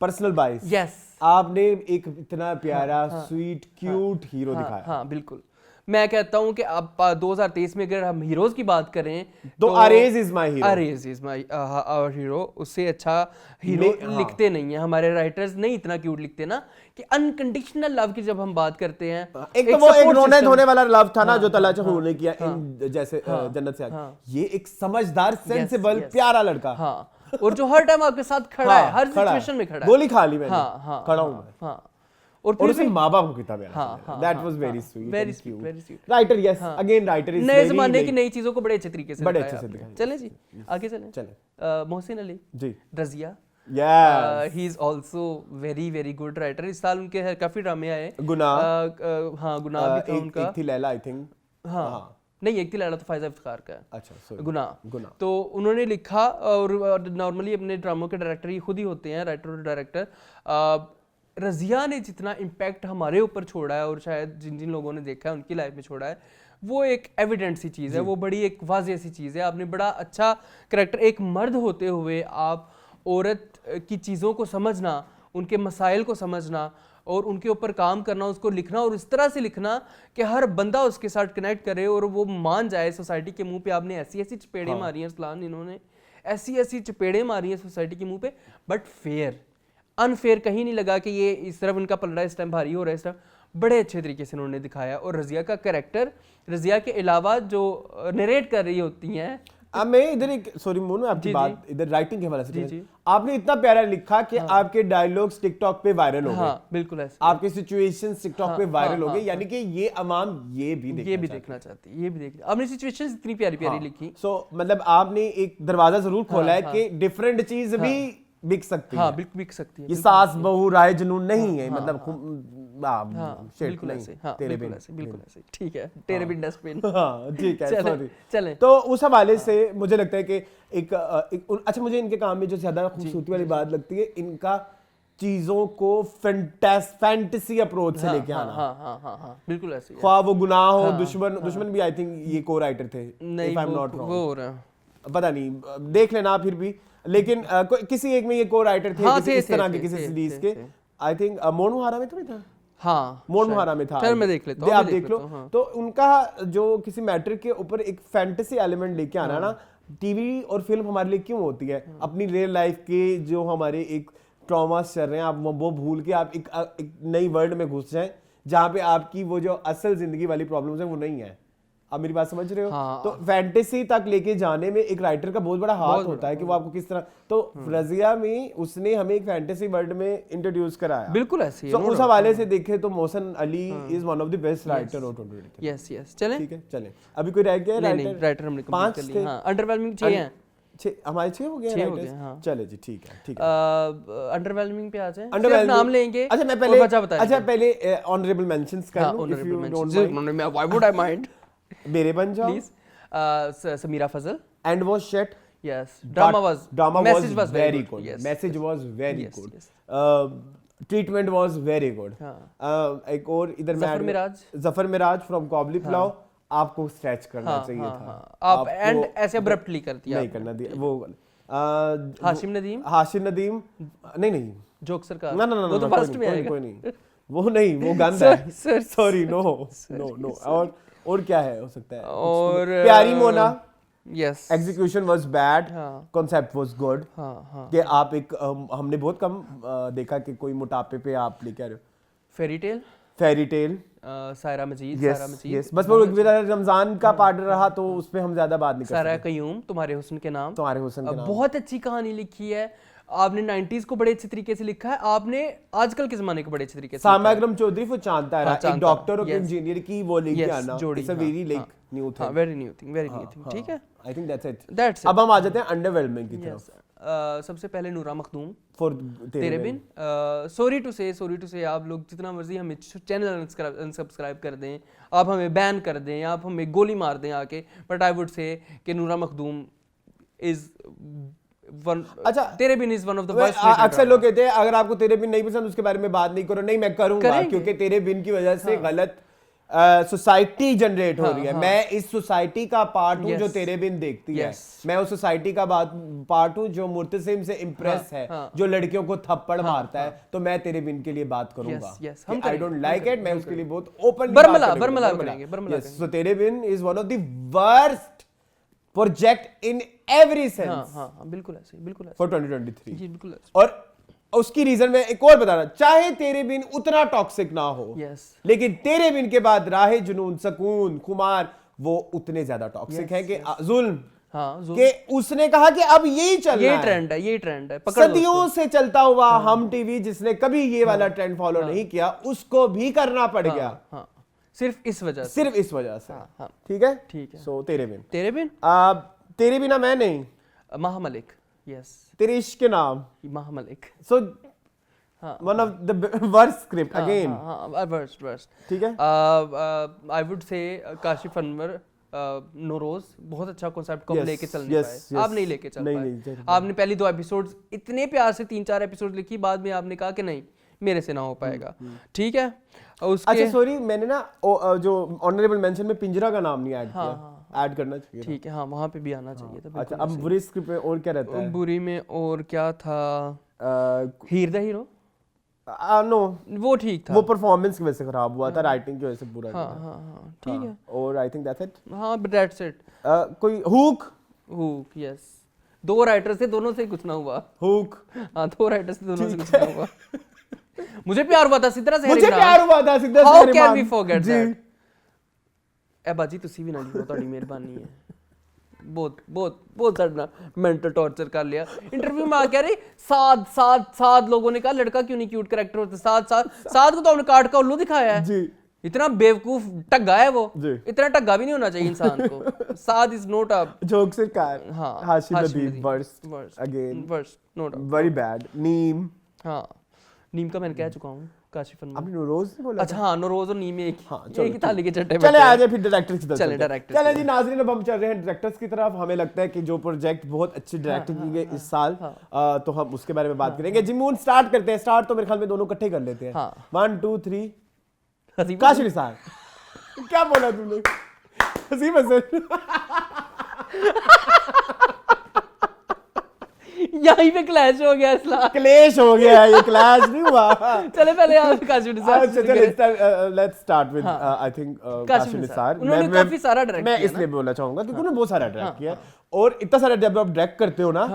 पर्सनल बाइस, यस, आपने एक इतना प्यारा स्वीट क्यूट हीरो दिखाया। हाँ बिल्कुल, मैं कहता हूं कि अब 2023 में अगर हम हीरोज की बात करें तो Arez is my hero, Arez is my our hero. उससे अच्छा हीरो लिखते नहीं है हमारे राइटर्स, नहीं इतना क्यूट लिखते ना कि अनकंडीशनल लव की जब हम बात करते हैं, एक तो वो एक रोने धोने वाला लव था ना जो तलाश होने किया जैसे जन्नत से आगे, ये एक समझदार सेंसिबल प्यारा लड़का, हाँ, और जो हर टाइम आपके साथ खड़ा है, हर सिचुएशन में खड़ा है, गोली खा ली मैंने, खड़ा हूं मैं, हाँ, और उसके माँ बाप को कितना प्यारा, that was very sweet, very sweet writer. Yes, again writer is नए जमाने की नई चीजों को बड़े अच्छे तरीके से बड़े अच्छे से दिखाया। चले जी आगे चले। Mohsin Ali ji, Razia, he is also very very good writer. इस साल उनके काफी ड्रामे आए, गुनाह, हाँ गुनाह भी था उनका, एक थी लैला आई थिंक, हाँ नहीं एक थी लैला तो फायजा इफ्तिखार का है, अच्छा सॉरी, गुनाह तो उन्होंने लिखा। और नॉर्मली अपने ड्रामों के डायरेक्टर ही खुद ही होते हैं, राइटर और डायरेक्टर। रजिया ने जितना इम्पैक्ट हमारे ऊपर छोड़ा है और शायद जिन जिन लोगों ने देखा है उनकी लाइफ में छोड़ा है, वो एक एविडेंट सी चीज़ है, वो बड़ी एक वाज़ेह सी चीज़ है। आपने बड़ा अच्छा करैक्टर, एक मर्द होते हुए आप औरत की चीज़ों को समझना, उनके मसाइल को समझना और उनके ऊपर काम करना, उसको लिखना और इस तरह से लिखना कि हर बंदा उसके साथ कनेक्ट करे और वो मान जाए। सोसाइटी के मुंह पे आपने ऐसी ऐसी चपेड़े मारी हैं अरसलान, इन्होंने ऐसी ऐसी चपेड़े मारी हैं सोसाइटी के मुंह पे, बट फेयर अनफेयर कहीं नहीं लगा कि ये इस तरफ इनका पलड़ा इस टाइम भारी हो रहा है, इस तरफ बड़े अच्छे तरीके से उन्होंने दिखाया। और रजिया का कैरेक्टर, रजिया के अलावा जो नरेट कर रही होती हैं, अब मैं इधर एक सॉरी मोनू आपकी बात इधर राइटिंग के हवाले से, आपने इतना प्यारा लिखा कि आपके डायलॉग्स टिकटॉक पे वायरल हो गए। हाँ बिल्कुल ऐसे, आपके सिचुएशंस टिकटॉक पे वायरल हो गए, यानी कि ये अवाम ये भी देखना चाहती है, ये भी देखना। आपने सिचुएशंस इतनी प्यारी प्यारी लिखी, सो मतलब आपने एक दरवाजा जरूर खोला है कि डिफरेंट चीज भी बिक सकती है, बिक सकती है। ये सास बहू राय जुनून नहीं है, मतलब बिल्कुल ऐसे, बिल्कुल ऐसे, ठीक है, तेरे भी डस्टबिन, हाँ ठीक है, सॉरी चलें। तो उस हवाले से मुझे लगता है कि एक अच्छा, मुझे इनके काम में जो ज्यादा खूबसूरती वाली बात लगती है, इनका चीजों को फैंटेसी अप्रोच से लेके आना। हाँ बिल्कुल ऐसे, ख्वाह वो गुनाह हो, दुश्मन भी आई थिंक ये को राइटर थे, नहीं इफ आई एम नॉट वो हो रहा है, पता नहीं, देख लेना फिर भी, लेकिन किसी एक में ये को राइटर थे, किसी इस तरह के किसी सीरीज के, आई थिंक मोन मुहारा में तो नहीं था, हाँ मोन मुहारा में था, फिर मैं देख लेता हूँ, आप देख लो। तो उनका जो किसी मैटर के ऊपर एक फैंटेसी एलिमेंट लेके आना ना, टीवी और फिल्म हमारे लिए क्यों होती है, अपनी रियल लाइफ के जो हमारे एक ट्रॉमास चल रहे हैं, आप वो भूल के आप एक नई वर्ल्ड में घुस जाएं जहां पे आपकी वो जो असल जिंदगी वाली प्रॉब्लम्स है वो नहीं है। आप मेरी बात समझ रहे हो? हाँ। तो फैंटेसी तक लेके जाने में एक राइटर का बहुत बड़ा हाथ होता है कि वो आपको किस तरह, तो रजिया में उसने हमें एक फैंटेसी वर्ल्ड में इंट्रोड्यूस कराया, बिल्कुल ऐसे। तो उस हवाले से देखे तो Mohsin Ali is one of the best writer of 2023। Yes चलें, ठीक है चलें। अभी कोई रह गया राइटर? राइटर हमने कंप्लीट कर लिया, हां अंडरवेलमिंग 6 हैं, हमारे 6 हो गए राइटर्स। हाँ। चले जी ठीक है। अंडरवेलमिंग पे आ जाए, सिर्फ नाम लेंगे। अच्छा मैं पहले ऑनरेबल मेंशंस कर लूं, if you don't mind. Why would I mind? मेरे बन जाओ please. Samira Fazal, and was shit, yes, drama was very good, message was very good, treatment was very good. एक और इधर जफर मिराज फ्रॉम कॉबली फ्लाव, आपको स्ट्रेच करना चाहिए था, आप एंड ऐसे अब्रप्टली कर दिया, नहीं करना दिया। वो हाशिम नदीम नहीं जोक सरकार, ना वो तो फर्स्ट में आएगा, कोई नहीं, वो नहीं, वो गंदा है, सॉरी नो। और क्या है हो सकता है? और प्यारी Mona, yes execution was bad, हाँ। Concept was good. हाँ कि आप एक हमने बहुत कम देखा कि कोई मोटापे पे आप लेके आ रहे हो। Fairy tale, fairy tale, Saira Majeed, yes Saira Majeed, yes, बस वो रमजान का पार्ट रहा तो उस पे हम ज्यादा बात नहीं कर सारा सकते। कयूम, तुम्हारे हुस्न के नाम, तुम्हारे हुस्न के नाम, बहुत अच्छी कहानी लिखी है आपने। 90s को बड़े अच्छे तरीके से लिखा है आपने, आजकल के जमाने को बड़े अच्छे तरीके से सामा अकरम चौधरी वो चांद तारा, हाँ, एक चांद डॉक्टर और तारा, yes, इंजीनियर की वो लेके yes, आना, जोड़ी, it's a very like new हाँ, thing, very new thing, very new thing, ठीक है, I think that's it. That's अब हम आ जाते हैं अंडरवेलमिंग की तरफ। सबसे पहले नूरा मखदूम, फॉर तेरे बिन, सॉरी टू से आप लोग जितना मर्जी हमें चैनल अनसब्सक्राइब कर दें, आप हमें बैन कर दें, आप हमें गोली मार दें आके, बट आई वुड से कि नूरा मखदूम इज वन, अच्छा, Tere Bin is one of the best. अक्सर लोग कहते हैं अगर आपको तेरे बिन नहीं पसंद उसके बारे में बात नहीं करो, नहीं मैं करूंगा, करेंगे। क्योंकि तेरे बिन की वजह से गलत सोसाइटी जनरेट हो रही है। मैं इस सोसाइटी का पार्ट हूं जो तेरे बिन देखती है, मैं उस सोसाइटी का पार्ट हूं जो मुर्तसिम से इम्प्रेस है, जो लड़कियों को थप्पड़ मारता है, तो मैं तेरे बिन के लिए बात करूंगा। आई डोंट लाइक इट, मैं उसके लिए बहुत ओपनली बरमला करेंगे। So Tere Bin is one of the worst project in every sense बिल्कुल ऐसे, बिल्कुल ऐसे, फॉर 2023 जी बिल्कुल ऐसे। और उसकी रीजन में एक और बताना, चाहे तेरे बिन उतना टॉक्सिक ना हो, yes, लेकिन तेरे बिन के बाद राहे जुनून, सकून, खुमार वो उतने ज्यादा टॉक्सिक है कि जुल्म, कि उसने कहा कि अब यही चल रहा है, ये ट्रेंड है, सदियों से चलता हुआ हम टीवी जिसने कभी ये वाला ट्रेंड फॉलो नहीं किया उसको भी करना पड़ गया, सिर्फ इस वजह से। ठीक है, ठीक है। सो तेरे बिन, तेरे बिना मैं नहीं, महा मलिक, यस, तेरे इश्क के नाम, महा Malik, so one of the worst script again, worst, ठीक है। I would say Kashif Anwar, नोरोज, बहुत अच्छा कॉन्सेप्ट को लेके चल नहीं पाए, आप नहीं लेके चल पाए। आपने पहली 2 एपिसोड्स इतने प्यार से 3-4 एपिसोड लिखी, बाद में आपने कहा कि नहीं मेरे से ना हो पाएगा, ठीक है। उसके अच्छा सॉरी, मैंने ना जो ऑनरेबल मेंशन में पिंजरा का नाम नहीं ऐड किया, ऐड करना चाहिए, ठीक है, हाँ वहाँ पे भी आना चाहिए था। अच्छा, अब बुरी स्क्रिप्ट में और क्या रहता है? बुरी में और क्या था, हीर द हीरो, नो वो ठीक था, वो परफॉर्मेंस की वजह से खराब हुआ था, राइटिंग की वजह से बुरा था। हाँ ठीक है, और आई थिंक दैट्स इट, हाँ बट दैट्स इट। कोई हुक, यस, 2 राइटर से, दोनों से कुछ ना हुआ, हुक, हाँ 2 राइटर से दोनों से कुछ ना हुआ। मुझे प्यार हुआ था सिद्रा से, how can we forget that. ए बाजी ਤੁਸੀਂ ਵੀ ਨਾ ਲਿਖੋ, ਤੁਹਾਡੀ ਮਿਹਰਬਾਨੀ ਹੈ। बहुत सारा मेंटल टॉर्चर कर लिया। इंटरव्यू में आके अरे साद लोगों ने कहा लड़का क्यों नहीं क्यूट कैरेक्टर होता, साद को तो हमने काट का उल्लू दिखाया है जी। इतना बेवकूफ टग्गा है वो, इतना टग्गा भी नहीं होना चाहिए इंसान को। Saad is not a joke से कार, हां Hashim Nadeem worst again, worst not very bad. Neem, हां नीम का मैंने कह चुका हूं, काशिफ अनवर। आपने नोरोज नहीं बोला? अच्छा हाँ, नोरोज और नीम एक ही थाली के चट्टे। चले आ जाए फिर डायरेक्टर्स की तरफ। चले जी नाज़रीन, अब हम चल रहे हैं डायरेक्टर्स की तरफ। हमें लगता है कि जो प्रोजेक्ट बहुत अच्छी डायरेक्टिंग की गई इस साल, तो हम उसके बारे में बात करेंगे। जिमून स्टार्ट करते हैं। स्टार्ट तो मेरे ख्याल में दोनों इकट्ठे कर लेते हैं। 1 2 3 काशिफ निसार। क्या बोला तुमने? हसीब हसन। यहीं पे क्लैश हो गया, इसला क्लैश हो गया, ये क्लैश नहीं हुआ। चले पहले आप Kashif Nisar. Let's start with I think Kashif Nisar. उन्होंने काफी सारा डायरेक्ट किया। मैं इसलिए बोलना चाहूंगा क्योंकि उन्होंने बहुत सारा डायरेक्ट किया, और इतना सारा जब आप डायरेक्ट करते हो ना,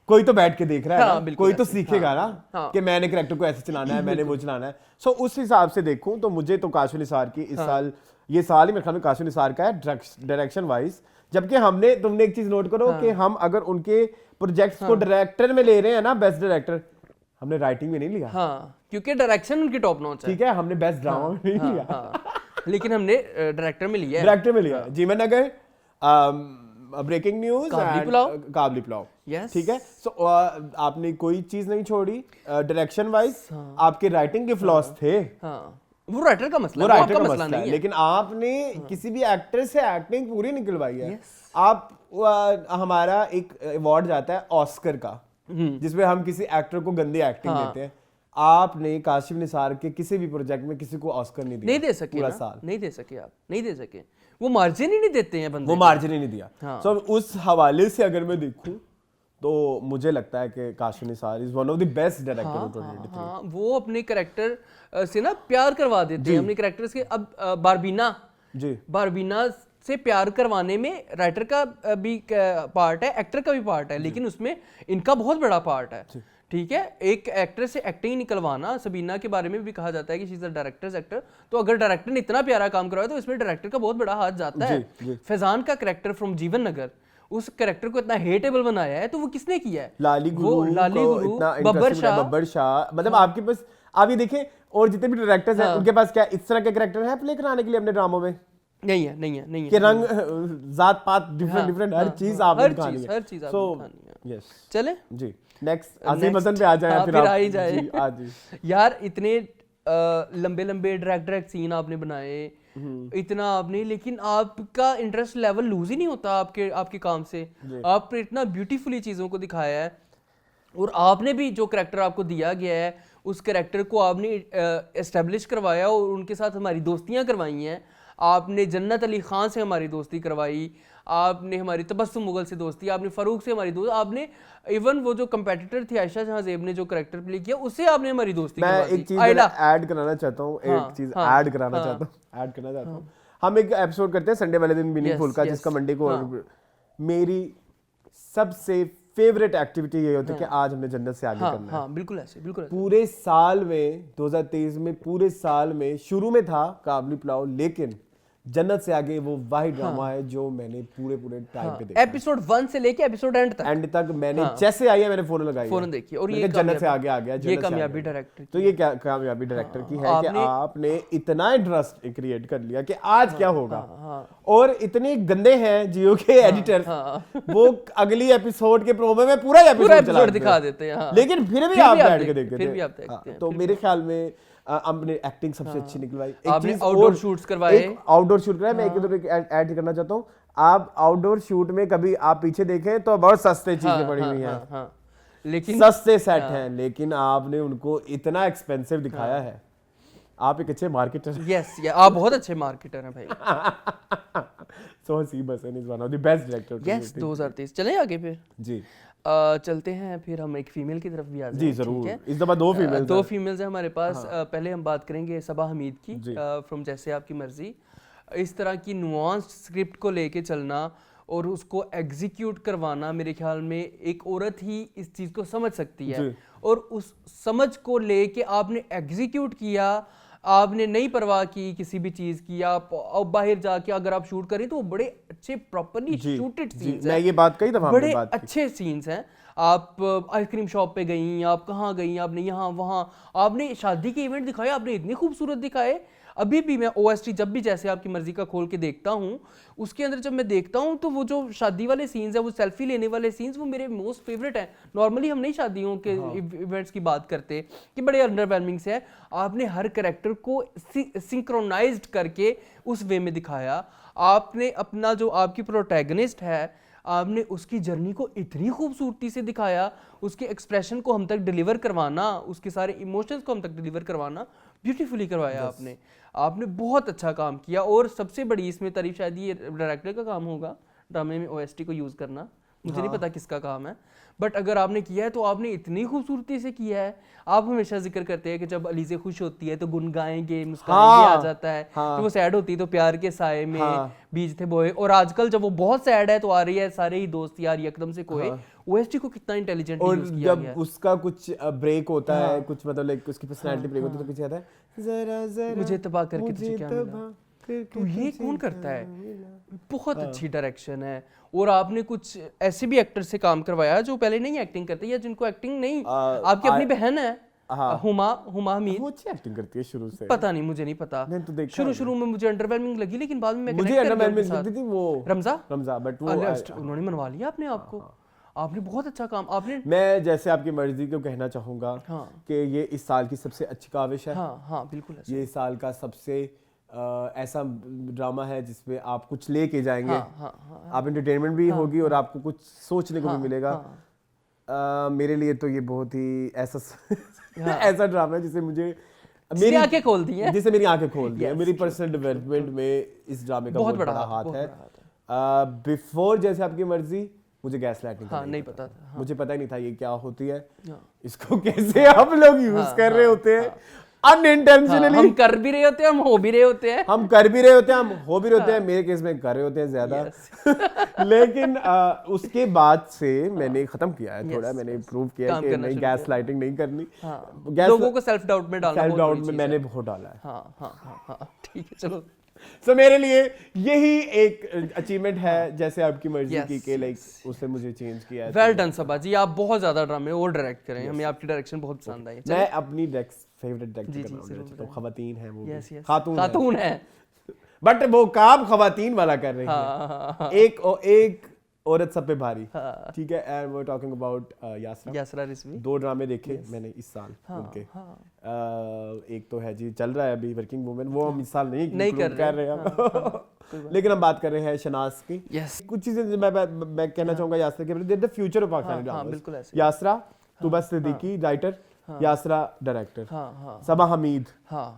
कोई तो बैठ के देख रहा है ना, कोई तो सीखेगा ना कि मैंने कैरेक्टर को ऐसे चलाना है, मैंने वो चलाना है। सो उस हिसाब से देखूं तो मुझे तो काशिफ निसार की इस साल, ये साल ही मेरे ख्याल में काशिफ निसार का है डायरेक्शन वाइज। जबकि हमने, तुमने एक चीज नोट करो कि हम अगर उनके प्रोजेक्ट्स को डायरेक्टर में ले रहे हैं ना, बेस्ट डायरेक्टर, हमने राइटिंग में नहीं लिया, क्योंकि डायरेक्शन उनकी टॉप नॉच है। ठीक है, हमने बेस्ट ड्रामा में नहीं लिया, लेकिन हमने डायरेक्टर में लिया है। डायरेक्टर में लिया। जीवन नगर, ब्रेकिंग न्यूज, काबली पुलाव। ठीक है। सो आपने कोई चीज नहीं छोड़ी डायरेक्शन वाइज। आपके राइटिंग के फ्लॉस थे, वो राइटर का मसला, वो राइटर का मसला नहीं है, लेकिन आपने किसी भी एक्टर से एक्टिंग पूरी निकलवाई है। आप हमारा एक अवार्ड जाता है ऑस्कर का, जिसमें हम किसी एक्टर को गंदी एक्टिंग देते हैं। आपने काशिफ निसार के किसी भी प्रोजेक्ट में किसी को ऑस्कर नहीं दिया, नहीं दे सके पूरा साल, नहीं दे सके, आप नहीं दे सके। वो मार्जिन ही नहीं देते हैं बंदे, वो मार्जिन ही नहीं दिया। सो उस हवाले से अगर मैं देखूं तो मुझे लगता है कि Kashif Nisar is one of the best director of 2023। हाँ, वो अपने कैरेक्टर से ना प्यार करवा देते हैं, अपने कैरेक्टर्स के। अब बारबीना जी, बारबीना से प्यार करवाने में राइटर का भी पार्ट है, एक्टर का भी पार्ट है, लेकिन उसमें इनका बहुत बड़ा पार्ट है। ठीक है, एक एक्टर से एक्टिंग निकलवाना, सबीना के बारे में भी कहा जाता है कि she is a directors actor, तो अगर डायरेक्टर ने इतना प्यारा काम करवाया तो इसमें डायरेक्टर का बहुत बड़ा हाथ जाता है। फैजान का कैरेक्टर फ्रॉम जीवन नगर, उस कैरेक्टर को इतना हेटेबल बनाया है तो वो किसने किया है? लाली गुरु, बब्बर शाह, मतलब आपके पास आप ये देखें और जितने भी डायरेक्टर्स हैं उनके पास क्या इस तरह के कैरेक्टर है प्ले कराने के लिए अपने ड्रामों में? नहीं है कि रंग, जात पात, डिफरेंट हर चीज आपने दिखानी है। हर चीज आपने दिखानी है। यस, चले जी, नेक्स्ट आसिफ हसन पे आ जाए। फिर आ ही जाए। यार इतने लंबे लंबे डायरेक्ट सीन आपने बनाए, इतना आपने, लेकिन आपका इंटरेस्ट लेवल लूज ही नहीं होता आपके काम से। आपने इतना ब्यूटीफुली चीजों को दिखाया है, और आपने भी जो करैक्टर आपको दिया गया है उस करैक्टर को आपने एस्टेब्लिश करवाया और उनके साथ हमारी दोस्तियां करवाई हैं। आपने जन्नत अली खान से हमारी दोस्ती करवाई, आपने हमारी तबस्सुम मुगल से दोस्ती, आपने फारूक से हमारी दोस्ती, आपने इवन वो जो कंपेटिटर थी आयशा जहां ज़ेब ने जो करैक्टर प्ले किया उससे आपने हमारी दोस्ती करवा दी। मैं एक चीज ऐड कराना चाहता हूँ, ऐड करना चाहता हूँ। हम एक एपिसोड करते हैं संडे वाले दिन मीनिंगफुल का, जिसका मंडे को मेरी सबसे फेवरेट एक्टिविटी ये होती है कि आज हमने जन्नत से आगे करना है। हाँ, बिल्कुल ऐसे। पूरे साल में 2023 में पूरे साल में शुरू में था काबुली पुलाव, लेकिन जन्नत से आगे वो वाही ड्रामा है जो मैंने पूरे टाइम पे देखा। एपिसोड 1 से लेके एपिसोड एंड तक मैंने जैसे आई है मैंने फौरन देखी, और ये जन्नत से आगे आ गया। ये कामयाबी डायरेक्टर, तो ये क्या कामयाबी डायरेक्टर की है कि आपने इतना इंटरेस्ट क्रिएट कर लिया कि आज क्या होगा। और इतने गंदे हैं जियो के एडिटर्स, वो अगली एपिसोड के प्रोमो में पूरा एपिसोड दिखा देते हैं, लेकिन फिर भी आप बैठ के देखते थे। तो मेरे ख्याल में आपने एक्टिंग सबसे अच्छी निकलवाई। आपने आउटडोर शूट्स करवाए, आउटडोर शूट कराया। मैं एक इधर ऐड करना चाहता हूँ, आप आउटडोर शूट में कभी आप पीछे देखें तो बहुत सस्ते चीजें पड़ी हुई हैं, लेकिन सस्ते सेट हैं, लेकिन आपने उनको इतना एक्सपेंसिव दिखाया है। आप एक अच्छे मार्केटर। यस, आप बहुत अच्छे मार्केटर हैं भाई। So Haseeb Hasan is one of the best director. Yes, 2023। चलें आगे फिर जी, चलते हैं फिर हम एक फीमेल की तरफ भी आ जाएं। जी जरूर, इस दफा दो फीमेल्स हैं हमारे पास। पहले हम बात करेंगे सबा हमीद की, फ्रॉम जैसे आपकी मर्जी। इस तरह की नुआंस्ड स्क्रिप्ट को लेके चलना और उसको एग्जीक्यूट करवाना, मेरे ख्याल में एक औरत ही इस चीज़ को समझ सकती है, और उस समझ को लेके आपने एग्जीक्यूट किया। आपने नहीं परवाह की किसी भी चीज़ की। आप बाहर जाके अगर आप शूट करें तो वो बड़े अच्छे प्रॉपर्ली शूटेड सीन्स हैं। मैं ये बात कही था, बड़े अच्छे सीन्स हैं। आप आइसक्रीम शॉप पे गई, आप कहाँ गई, आपने यहाँ वहाँ, आपने शादी के इवेंट दिखाए, आपने इतने खूबसूरत दिखाए। अभी भी मैं OST जब भी जैसे आपकी मर्जी का खोल के देखता हूँ, उसके अंदर जब मैं देखता हूँ तो वो जो शादी वाले सीन्स हैं, वो सेल्फी लेने वाले सीन्स, वो मेरे मोस्ट फेवरेट हैं। नॉर्मली हम नहीं शादियों के इवेंट्स की बात करते कि बड़े अंडरवेलमिंग से है। आपने हर कैरेक्टर को सिंक्रोनाइज्ड करके उस वे में दिखाया। आपने अपना जो आपकी प्रोटैगनिस्ट है, आपने उसकी जर्नी को इतनी खूबसूरती से दिखाया, उसके एक्सप्रेशन को हम तक डिलीवर करवाना, उसके सारे इमोशंस को हम तक डिलीवर करवाना ब्यूटीफुली करवाया। आपने बहुत अच्छा काम किया। और सबसे बड़ी इसमें तारीफ शायद ये डायरेक्टर का काम होगा, ड्रामे में OST को यूज़ करना। मुझे नहीं पता किसका काम है, बट अगर आपने किया है तो आपने इतनी खूबसूरती से किया है। आप हमेशा जिक्र करते हैं कि जब अलीज़े खुश होती है तो गुनगाएंगे, मुस्कुराएंगे आ जाता है, तो वो सैड होती है तो प्यार के साए में बीज थे बोए। और आजकल जब वो बहुत सैड है तो आ रही है सारे ही दोस्त यार यकदम से कोई। OST को कितना इंटेलिजेंट यूज किया गया है। उसका कुछ ब्रेक होता है, कुछ मतलब लाइक उसकी पर्सनालिटी ब्रेक होती है, तो पीछे आता है जरा जरा मुझे तबाह करके तुझे क्या मिला, तो ये कौन करता है। बहुत अच्छी डायरेक्शन है। और आपने कुछ ऐसे भी एक्टर से काम करवाया जो पहले नहीं एक्टिंग करते या जिनको एक्टिंग नहीं। आपकी अपनी बहन है हुमा हमीद, वो अच्छी एक्टिंग करती है शुरू से। पता नहीं, मुझे नहीं पता, तो शुरू में मुझे अंडरवेलमिंग लगी, लेकिन बाद में मुझे अंडरवेलमिंग लगती थी वो रमजा, बट वो उन्होंने मनवा लिया अपने आप को। आपने बहुत अच्छा काम आपने। मैं जैसे आपकी मर्जी को कहना चाहूंगा कि ये इस साल की सबसे अच्छी काविश है। हाँ बिल्कुल, ये इस साल का सबसे ऐसा ड्रामा है जिसमें आप कुछ लेके जाएंगे। आप एंटरटेनमेंट भी होगी और आपको कुछ सोचने को भी मिलेगा। मेरे लिए तो ये बहुत ही ऐसा ड्रामा है जिसे मुझे मेरी आंखें खोल दी हैं, जिसे मेरी आंखें खोल दी हैं। मेरी पर्सनल डेवलपमेंट में इस ड्रामे का बहुत बड़ा हाथ है। बिफोर जैसे आपकी मर्जी मुझे गैस लाइटिंग नहीं पता था। मुझे पता ही नहीं था ये क्या होती है, इसको कैसे आप लोग यूज कर रहे होते हैं। अनइंटेंशनली हम कर भी रहे होते हैं, हम हो भी रहे होते हैं। हम कर भी रहे होते हैं, हम हो भी रहे होते हैं, मेरे केस में कर रहे होते हैं ज्यादा। लेकिन उसके बाद से मैंने खत्म किया है थोड़ा, मैंने प्रूव किया है कि नहीं, गैस लाइटिंग नहीं करनी। लोगों को सेल्फ डाउट में डालना, सेल्फ डाउट में मैंने बहुत डाला है। हाँ, ठीक है, चलो। So, मेरे लिए यही एक अचीवमेंट है, जैसे आपकी मर्जी की कि लाइक उससे मुझे चेंज किया है। वेल डन सबा जी, आप बहुत ज्यादा ड्रामे और डायरेक्ट करें, हमें आपकी डायरेक्शन बहुत पसंद आई। मैं अपनी फेवरेट डायरेक्टर का नाम लेना चाहता हूं, खवातीन है वो, खातून है, बट वो काम खवातीन वाला कर रही है। एक औरत सब पे भारी, ठीक है। And we are talking about Yasra Rizvi. 2 ड्रामे देखे मैंने इस साल उनके। एक तो है जी, चल रहा है अभी वर्किंग वुमेन, वो हम इस साल नहीं कर रहे हैं। लेकिन हम बात कर रहे हैं शनाज की। कुछ चीजें मैं कहना चाहूंगा यासरा के बारे में, the future of Pakistani dramas. Yasra Tuba Siddiqui writer, Yasra director, Saba Hamid,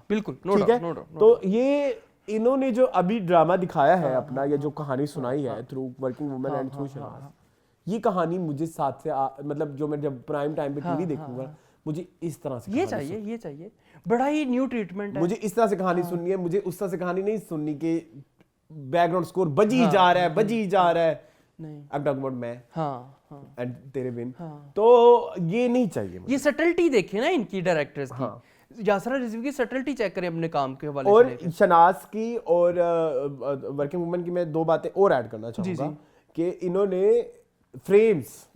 बिल्कुल, ठीक है। तो ये इन्होंने जो अभी ड्रामा दिखाया है अपना, ये जो कहानी सुनाई है through working women and through Shahnaz, ये कहानी मुझे साथ से मतलब जो मैं जब प्राइम टाइम पे टीवी देखूंगा, मुझे इस तरह से ये चाहिए बड़ा ही न्यू ट्रीटमेंट है। मुझे इस तरह से कहानी सुननी है, मुझे उस तरह से कहानी नहीं सुननी कि बैकग्राउंड स्कोर बजी जा रहा है नहीं। अब टॉक अबाउट मैं एंड तेरे बिन, तो ये नहीं चाहिए मुझे। ये सटलिटी देखे ना इनकी डायरेक्टर्स की, यासरा रिजवी की सटलिटी चेक करें अपने काम के हवाले और शनाज की और वर्किंग वुमेन की मैं 2 बातें और ऐड करना चाहूंगा कि इन्होंने फ्रेम्स,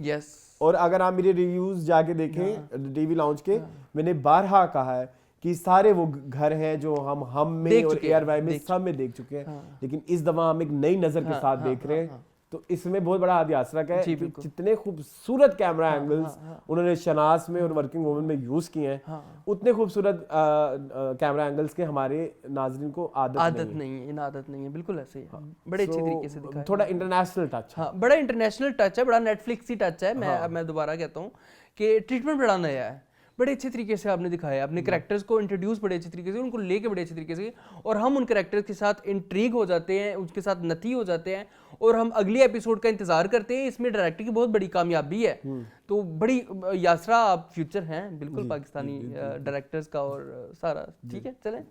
और अगर आप मेरे रिव्यूज जाके देखें टीवी लॉन्च के, मैंने बारहा कहा है कि सारे वो घर हैं जो हम में और एआरवाई में सब में देख चुके हैं, लेकिन इस दफा हम एक नई नजर के साथ देख रहे हैं। तो इसमें बहुत बड़ा हाथ यासरा का है कि जितने खूबसूरत कैमरा एंगल्स उन्होंने शनाज में और वर्किंग वुमेन में यूज किए हैं, उतने खूबसूरत कैमरा एंगल्स के हमारे नाज़रीन को आदत नहीं है। बिल्कुल ऐसे ही बड़े अच्छे तरीके से दिखाया, थोड़ा इंटरनेशनल टच। बड़ा इंटरनेशनल टच है, बड़ा नेटफ्लिक्स ही टच है। मैं दोबारा कहता हूँ कि ट्रीटमेंट बड़ा नया है, बड़े अच्छे तरीके से आपने दिखाया, अपने कैरेक्टर्स को इंट्रोड्यूस बड़े अच्छे तरीके से, उनको लेके बड़े अच्छे तरीके से, और हम उन कैरेक्टर्स के साथ इंट्रीग हो जाते हैं, उसके साथ नथी हो जाते हैं, और हम अगले एपिसोड का इंतजार करते हैं। इसमें डायरेक्टर की बहुत बड़ी कामयाबी है। तो बड़ी यासरा आप फ्यूचर हैं बिल्कुल पाकिस्तानी डायरेक्टर्स का, और सारा ठीक है। चलें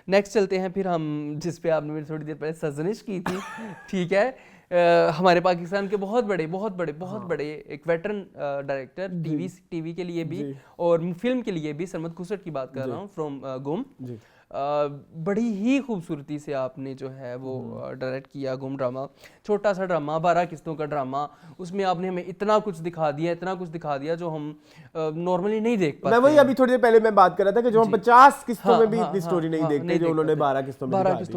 नेक्स्ट चलते हैं फिर हम, जिस पे आपने मेरी थोड़ी देर पहले सजनिश की थी, ठीक है। हमारे पाकिस्तान के बहुत बड़े एक वेटरन डायरेक्टर, टीवी के लिए भी और फिल्म के लिए भी, सरमद खुसरत की बात कर रहा हूँ, फ्रॉम गुम। बड़ी ही खूबसूरती से आपने जो है वो डायरेक्ट किया गुम ड्रामा, छोटा सा ड्रामा, 12 किस्तों का ड्रामा, उसमें आपने हमें इतना कुछ दिखा दिया जो हम नॉर्मली नहीं देख पाते। मैं वही अभी थोड़ी देर पहले मैं बात कर रहा था कि जो हम 50 किस्तों में भी इतनी स्टोरी नहीं देखते, जो उन्होंने 12 किस्तों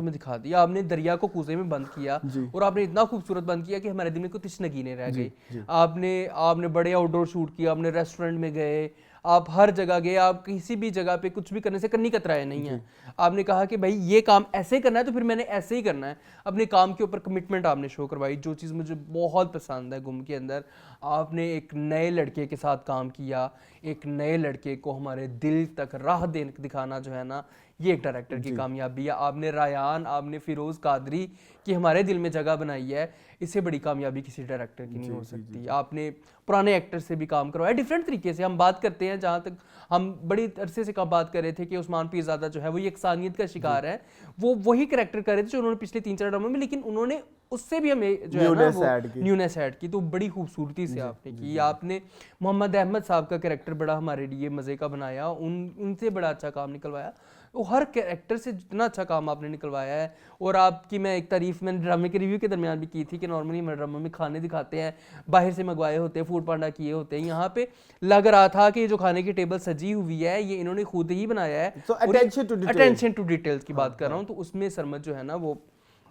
में दिखा दिया। आपने दरिया को कूजे में बंद किया, और आपने इतना खूबसूरत बंद किया कि हमारे दिल में कुछ तशनगी नहीं रह गई। आपने बड़े आउटडोर शूट किया, आपने रेस्टोरेंट में गए, आप हर जगह गए, आप किसी भी जगह पे कुछ भी करने से कन्नी कतराए नहीं है। आपने कहा कि भाई ये काम ऐसे करना है तो फिर मैंने ऐसे ही करना है। अपने काम के ऊपर कमिटमेंट आपने शो करवाई, जो चीज़ मुझे बहुत पसंद है गुम के अंदर। आपने एक नए लड़के के साथ काम किया, एक नए लड़के को हमारे दिल तक राह दिखाना जो है ना, ये एक डायरेक्टर की कामयाबी है। आपने रायान, आपने फिरोज कादरी की हमारे दिल में जगह बनाई है, इससे बड़ी कामयाबी किसी डायरेक्टर की नहीं हो सकती। आपने पुराने एक्टर से भी काम करवाया डिफरेंट तरीके से। हम बात करते हैं, जहाँ तक हम बड़ी अरसे से बात कर रहे थे कि उस्मान पीरज़ादा जो है वो एक सानियत का शिकार है, वो वही कैरेक्टर कर रहे थे जो उन्होंने पिछले 3-4 ड्रामों में, लेकिन उन्होंने उससे भी हमें जो है ना वो न्यूनेस ऐड की, तो बड़ी खूबसूरती से आपने की। आपने मोहम्मद अहमद साहब का कैरेक्टर बड़ा हमारे लिए मज़े का बनाया, उनसे बड़ा अच्छा काम निकलवाया। तो हर कैरेक्टर से जितना अच्छा काम आपने निकलवाया है। और आपकी मैं एक तारीफ मैंने ड्रामे के रिव्यू के दरमियान भी की थी कि नॉर्मली हमारे ड्रामे में खाने दिखाते हैं, बाहर से मंगवाए होते हैं, फूड पांडा किए होते हैं, यहाँ पे लग रहा था कि जो खाने की टेबल सजी हुई है ये इन्होंने खुद ही बनाया है। अटेंशन टू डिटेल्स की बात कर रहा हूँ, तो उसमें सरमद जो है ना वो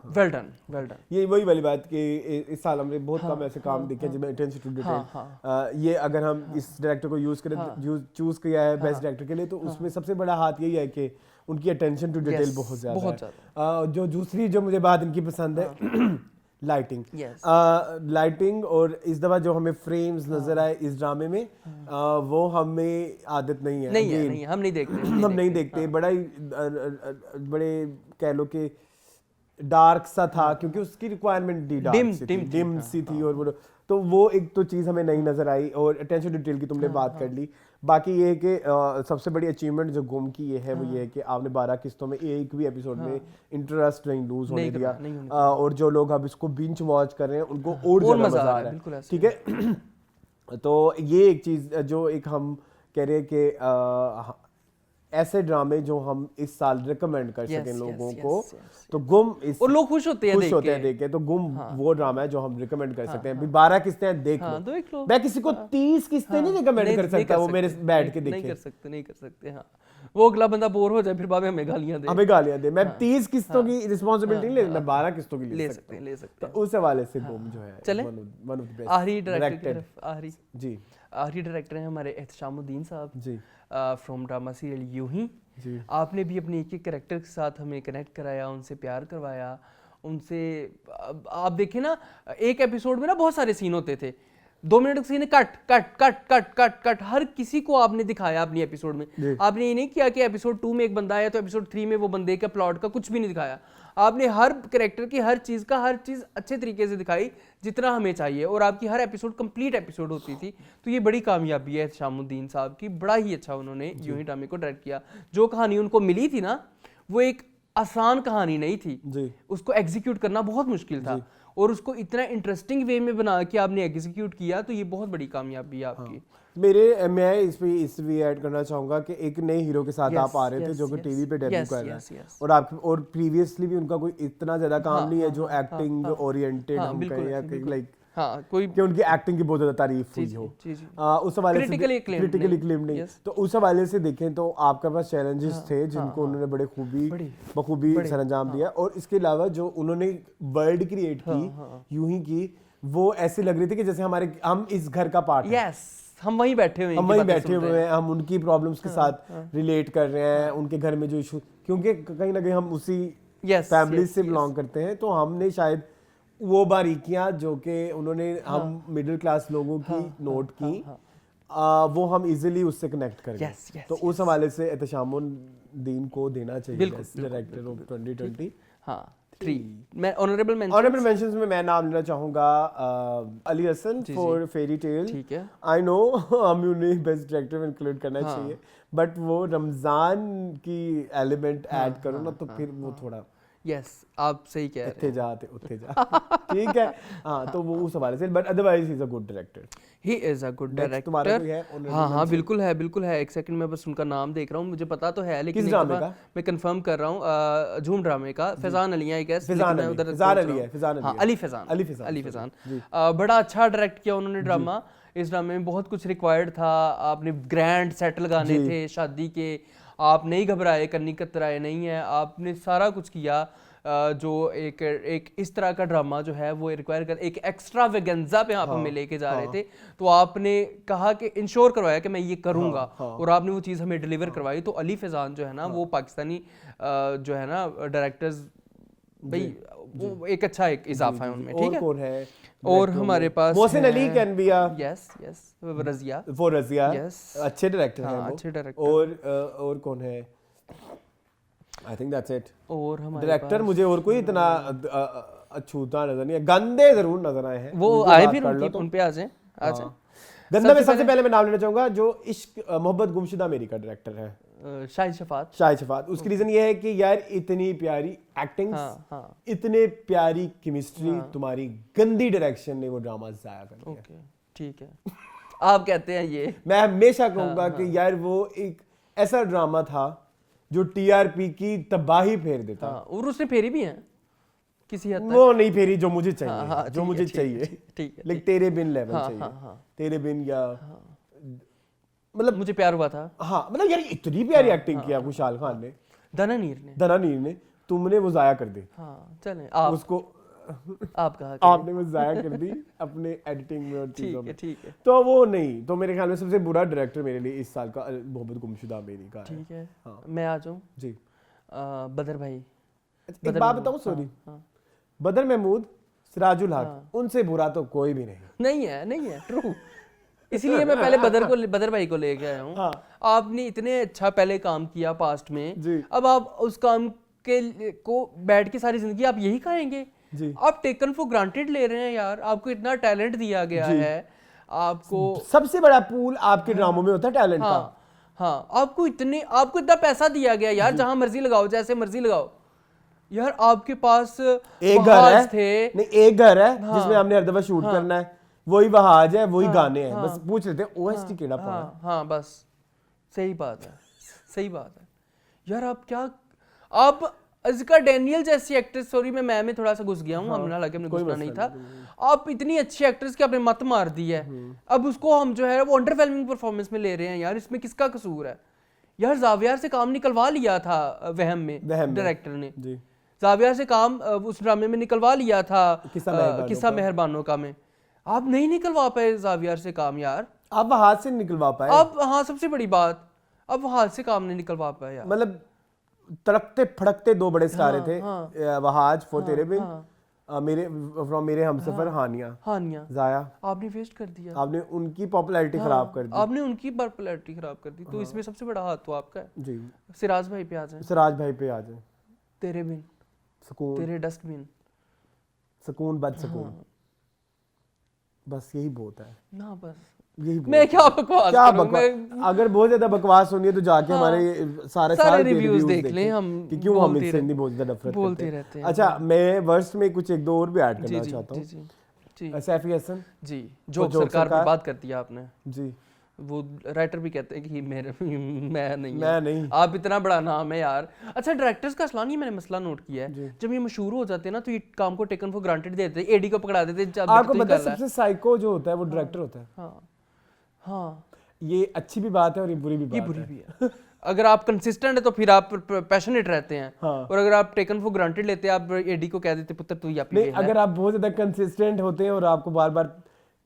वेल डन। ये वही वाली बात कि इस साल हमने बहुत कम ऐसे काम देखे जिसमें अटेंशन टू डिटेल, ये अगर हम इस डायरेक्टर को चूज किया है बेस्ट डायरेक्टर के लिए, तो उसमें सबसे बड़ा हाथ यही है कि उनकी अटेंशन टू डिटेल बहुत ज्यादा है। जो दूसरी जो मुझे बात इनकी पसंद है लाइटिंग, और इस दफा जो हमें फ्रेम्स नजर आए इस ड्रामे में, वो हमें आदत नहीं है, हम नहीं देखते। बड़ा ही बड़े कह लो कि डार्क सा था क्योंकि उसकी रिक्वायरमेंट थी डिम सी थी और वो तो वो एक तो चीज़ हमें नहीं नजर आई। और अटेंशन डिटेल की तुमने बात कर ली। बाकी ये है कि सबसे बड़ी अचीवमेंट जो गुम की ये है वो ये है कि आपने 12 किस्तों में एक भी एपिसोड में इंटरेस्ट नहीं लूज होने दिया। और जो लोग अब इसको बिंच वॉच कर रहे हैं उनको और ज़्यादा मजा आ रहा है, ठीक है। तो ये एक चीज़ जो एक हम कह रहे हैं कि ऐसे ड्रामे जो हम इस साल रिकमेंड कर सकें लोगों को, तो गुम इस और लोग खुश होते हैं देख के, तो गुम वो ड्रामा है जो हम रिकमेंड कर सकते हैं। 12 किस्तें देख लो। मैं किसी को 30 किस्तें नहीं रिकमेंड कर सकता, वो मेरे बैठ के देखे। नहीं कर सकते। हाँ, वो अगला बंदा बोर हो जाए फिर बाद में हमें गालियां दे। मैं 30 किस्तों की रिस्पांसिबिलिटी नहीं ले, मैं 12 किस्तों की ले सकते हैं। तो उस हवाले से गुम जो है चले वन ऑफ द बेस्ट आखिरी डायरेक्टर जी आखिरी डायरेक्टर हैं हमारे एहतशामुद्दीन साहब जी फ्रॉम ड्रामा सीरियल यूं ही। आपने भी अपने एक एक कैरेक्टर के साथ हमें कनेक्ट कराया, उनसे प्यार करवाया, उनसे आप देखें ना एक एपिसोड में ना बहुत सारे सीन होते थे, 2 मिनट का scene cut cut cut cut cut cut, हर किसी को आपने दिखाया अपनी एपिसोड में। आपने ये नहीं किया कि एपिसोड 2 में एक बंदा आया तो एपिसोड 3 में वो बंदे का प्लॉट का कुछ भी नहीं दिखाया। आपने हर कैरेक्टर की हर चीज़ अच्छे तरीके से दिखाई जितना हमें चाहिए, और आपकी हर एपिसोड कंप्लीट एपिसोड होती थी। तो ये बड़ी कामयाबी है शामुद्दीन साहब की, बड़ा ही अच्छा उन्होंने यूं ही ड्रामे को डायरेक्ट किया। जो कहानी उनको मिली थी ना वो एक आसान कहानी नहीं थी, उसको एग्जीक्यूट करना बहुत मुश्किल था, और उसको इतना इंटरेस्टिंग वे में बना के आपने एग्जीक्यूट किया, तो ये बहुत बड़ी कामयाबी है आपकी। मैं इस भी ऐड करना चाहूंगा कि एक नए हीरो के साथ आप आ रहे थे जो कि टीवी पे डेब्यू कर रहा है, और आप और प्रीवियसली भी उनका कोई इतना ज्यादा काम नहीं है जो एक्टिंग ओरिएंटेड हम कहें या लाइक कोई कि उनकी एक्टिंग की बहुत ज्यादा तारीफ हुई हो, उस हवाले से क्रिटिकली एक्लेम्ड नहीं। तो उस हवाले से देखें तो आपके पास चैलेंजेस थे जिनको उन्होंने बड़े बखूबी सरंजाम दिया। और इसके अलावा जो उन्होंने वर्ल्ड क्रिएट की यूं ही की, वो ऐसी लग रही थी कि जैसे हम इस घर का पार्ट है, हम वहीं बैठे हुए हैं, हम उनकी प्रॉब्लम्स के साथ रिलेट कर रहे हैं, उनके घर में जो इशू, क्योंकि कहीं ना कहीं हम उसी फैमिली से बिलोंग करते हैं, तो हमने शायद वो बारीकियां जो कि उन्होंने हम मिडिल क्लास लोगों की नोट की, वो हम इजीली उससे कनेक्ट कर गए। तो उस हवाले से एहतशामुद्दीन को देना चाहिए डायरेक्टर ऑफ 2020। हाँ, 3 मैं ऑनरेबल मेंशंस में मैं नाम लेना चाहूंगा Ali Hasan for fairy tale. ठीक है, आई नो हम उन्हें बेस्ट डायरेक्टर में इंक्लूड करना चाहिए, बट वो रमजान की एलिमेंट ऐड करो ना, तो फिर वो थोड़ा आप सही कह रहे हैं, उत्थे जा ठीक है। हाँ, तो वो उस हवाले से, but otherwise he is a good director. He is a good director. हाँ, बिल्कुल है। एक सेकंड में बस उनका नाम देख रहा हूँ, मुझे पता तो है लेकिन मैं कंफर्म कर रहा हूँ। झूम ड्रामे का फैजान अली है, अली फैजान बड़ा अच्छा डायरेक्ट किया उन्होंने ड्रामा। इस ड्रामे में बहुत कुछ रिक्वायर्ड था, आपने ग्रैंड सेट लगाने थे शादी के, आप नहीं घबराए, कन्नी कतराए नहीं है, आपने सारा कुछ किया। जो एक इस तरह का ड्रामा जो है वो रिक्वायर कर, एक एक्स्ट्रा वेगेंजा पे आप हमें लेके जा रहे थे, तो आपने कहा कि इंश्योर करवाया कि मैं ये करूंगा, और आपने वो चीज़ हमें डिलीवर करवाई। तो अली फैजान जो है ना वो पाकिस्तानी जो है ना डायरेक्टर्स भाई, वो एक अच्छा एक इजाफा है उनमें। ठीक है, और हमारे पास मोहसिन अली कैन बी रज़िया अच्छे डायरेक्टर हैं वो, अच्छे डायरेक्टर। और कौन है, आई थिंक दैट्स इट। और हमारे डायरेक्टर मुझे और कोई इतना अछूता नजर नहीं है, गंदे जरूर नजर आए हैं, वो आए फिर उन पे आ जाए। गंदा में सबसे पहले मैं नाम लेना चाहूंगा जो इश्क मोहब्बत गुमशुदा मेरी का डायरेक्टर है, शाहिद शफात। उसकी रीजन ये है कि यार इतनी प्यारी एक्टिंग, इतने प्यारी केमिस्ट्री, तुम्हारी गंदी डायरेक्शन ने वो ड्रामा जाया कर दिया। ठीक है, आप कहते हैं ये, मैं हमेशा कहूंगा कि यार वो एक ऐसा ड्रामा था जो टीआरपी की तबाही फेर देता। और उसने फेरी भी है किसी हद तक, वो नहीं फेरी जो मुझे चाहिए, जो मुझे चाहिए। ठीक है, लाइक तेरे बिन लेवल चाहिए, तेरे बिन या मतलब मुझे प्यार हुआ था। हाँ, मतलब यार इतनी प्यारी एक्टिंग किया खुशहाल खान ने, धनानीर ने, तुमने वो जाया कर दी। चलें आप उसको आपने वो जाया कर दी अपने एडिटिंग में और चीजों में। ठीक है, तो वो नहीं, तो मेरे ख्याल में सबसे बुरा डायरेक्टर मेरे लिए इस साल का मोहब्बत गुमशुदा मेरी का है। ठीक है, मैं आ जाऊं जी। बदर भाई, एक बात बताऊं, सॉरी, बदर महमूद, सिराजुल हक, उनसे बुरा तो कोई भी नहीं है ट्रू। इसलिए मैं पहले बदर भाई को लेके आया हूँ। आपने इतने अच्छा पहले काम किया पास्ट में, अब आप उस काम को बैठ के सारी जिंदगी आप यही खाएंगे? जी। आप टेकन फॉर ग्रांटेड ले रहे हैं यार, आपको इतना टैलेंट दिया गया है, आपको सबसे बड़ा पूल आपके ड्रामों में होता है टैलेंट का। हाँ, आपको इतना पैसा दिया गया यार, जहां मर्जी लगाओ, जैसे मर्जी लगाओ यार। आपके पास एक घर है, थे नहीं एक घर है जिसमें हमने हर दफा शूट करना है, वही वहाज है, वही गाने हैं, बस पूछ लेते हैं ओएसटी केड़ा पाना। हाँ बस सही बात है, सही बात है यार। आप इसका डैनियल जैसी एक्ट्रेस, सॉरी मैं में थोड़ा सा घुस गया हूँ, हमने हालांकि हमने घुसना नहीं था। आप इतनी अच्छी एक्ट्रेस की आपने मत मार दी है, अब उसको हम जो है वो अंडरवेलमिंग परफॉर्मेंस में ले रहे हैं यार। इसमें किसका कसूर है यार? जावियर से काम निकलवा लिया था वहम में डायरेक्टर ने, जावियर से काम उस ड्रामे में निकलवा लिया था किस्सा मेहरबानों का में। आप नहीं निकलवा पाए जावियर से काम यार, आप हाथ से निकलवा पाए। अब हाँ, सबसे बड़ी बात, अब हाथ से काम नहीं निकलवा पाए यार। मतलब तड़कते फड़कते दो बड़े सितारे थे, वहाज फॉर तेरे बिन, मेरे हमसफर, हानिया जाया। आपने वेस्ट कर दिया, आपने उनकी पॉपुलैरिटी खराब कर दी, आपने उनकी पॉपुलैरिटी खराब कर दी। तो इसमें सबसे बड़ा हाथ तो आपका है जी। सिराज भाई पे आ जाए, सिराज भाई पे आ जाए। तेरे बिन सुकून, तेरे डस्टबिन, सुकून बद सुकून, बस यही बहुत है ना। बस यही मैं क्या बकवास करूं? अगर बहुत ज्यादा बकवास होनी है तो जाके हमारे सारे रिव्यूज देख लें हम, कि क्यों हम इससे नहीं बहुत ज्यादा नफरत बोलते रहते हैं। अच्छा, मैं वर्स्ट में कुछ एक दो और भी ऐड करना चाहता हूं। जी सैफी हसन जी, जो सरकार पर बात करती है आपने जी, वो राइटर भी कहते हैं कि मैं नहीं आप इतना बड़ा नाम है यार। अच्छा, डायरेक्टर्स का असलान, ये मैंने मसला नोट किया है, जब ये मशहूर हो जाते हैं ना तो ये काम को टेकन फॉर ग्रांटेड देते हैं, एडी को पकड़ा देते हैं। आपको पता है सबसे साइको जो होता है वो डायरेक्टर होता है। हाँ, ये अच्छी भी बात है और ये बुरी भी बात है। ये बुरी भी है। अगर आप कंसिस्टेंट है तो फिर आप पैशनेट रहते हैं, और अगर आप टेकन फॉर ग्रांटेड लेते हैं, आप एडी को कह देते पुत्र तू यहाँ पे। अगर आप बहुत ज्यादा कंसिस्टेंट होते हैं और आपको बार बार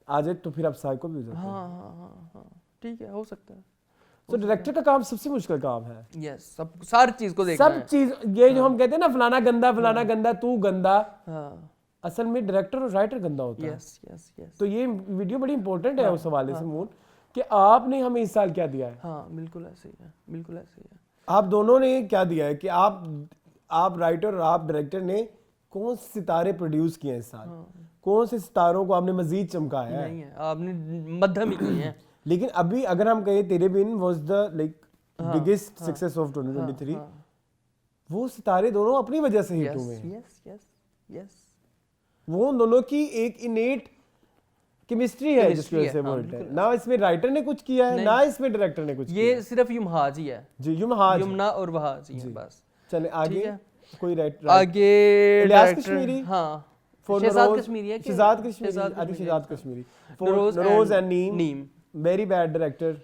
आ जाए तो फिर आप साइको भी हो जाते हैं। हाँ, ठीक है, हो सकता है। तो डायरेक्टर का काम सबसे मुश्किल काम है। यस, सब सारी चीज को देखना है, सब चीज। ये जो हम कहते हैं ना फलाना गंदा तू गंदा, असल में डायरेक्टर और राइटर गंदा होता है। यस। तो ये वीडियो बड़ी इंपॉर्टेंट है उस हवाले से मून, कि आपने हमें इस साल क्या दिया है। हाँ, बिल्कुल ऐसे ही है, बिल्कुल ऐसे ही है। आप दोनों ने क्या दिया है कि आप राइटर और आप डायरेक्टर ने कौन से सितारे प्रोड्यूस किए हैं इस साल, कौन से सितारों को आपने मजीद चमकाया है? नहीं है, आपने मध्यम ही किए हैं। लेकिन अभी अगर हम कहें Tere Bin was the biggest success of 2023, वो सितारे दोनों अपनी वजह से हिट हुए हैं। यस। वो उन दोनों की एक इनेट केमिस्ट्री है जिसकी वजह से वो हिट है। ना इसमें राइटर ने कुछ किया है, ना इसमें डायरेक्टर ने कुछ किया है। ये सिर्फ युमहाज ही है जी, युमना और वहाज ही है बस। चले आगे, कोई राइटर आगे इलियास कश्मीरी, हाँ, शहजाद कश्मीरी है, Shahzad Kashmiri, Naroz and Neem, very bad director.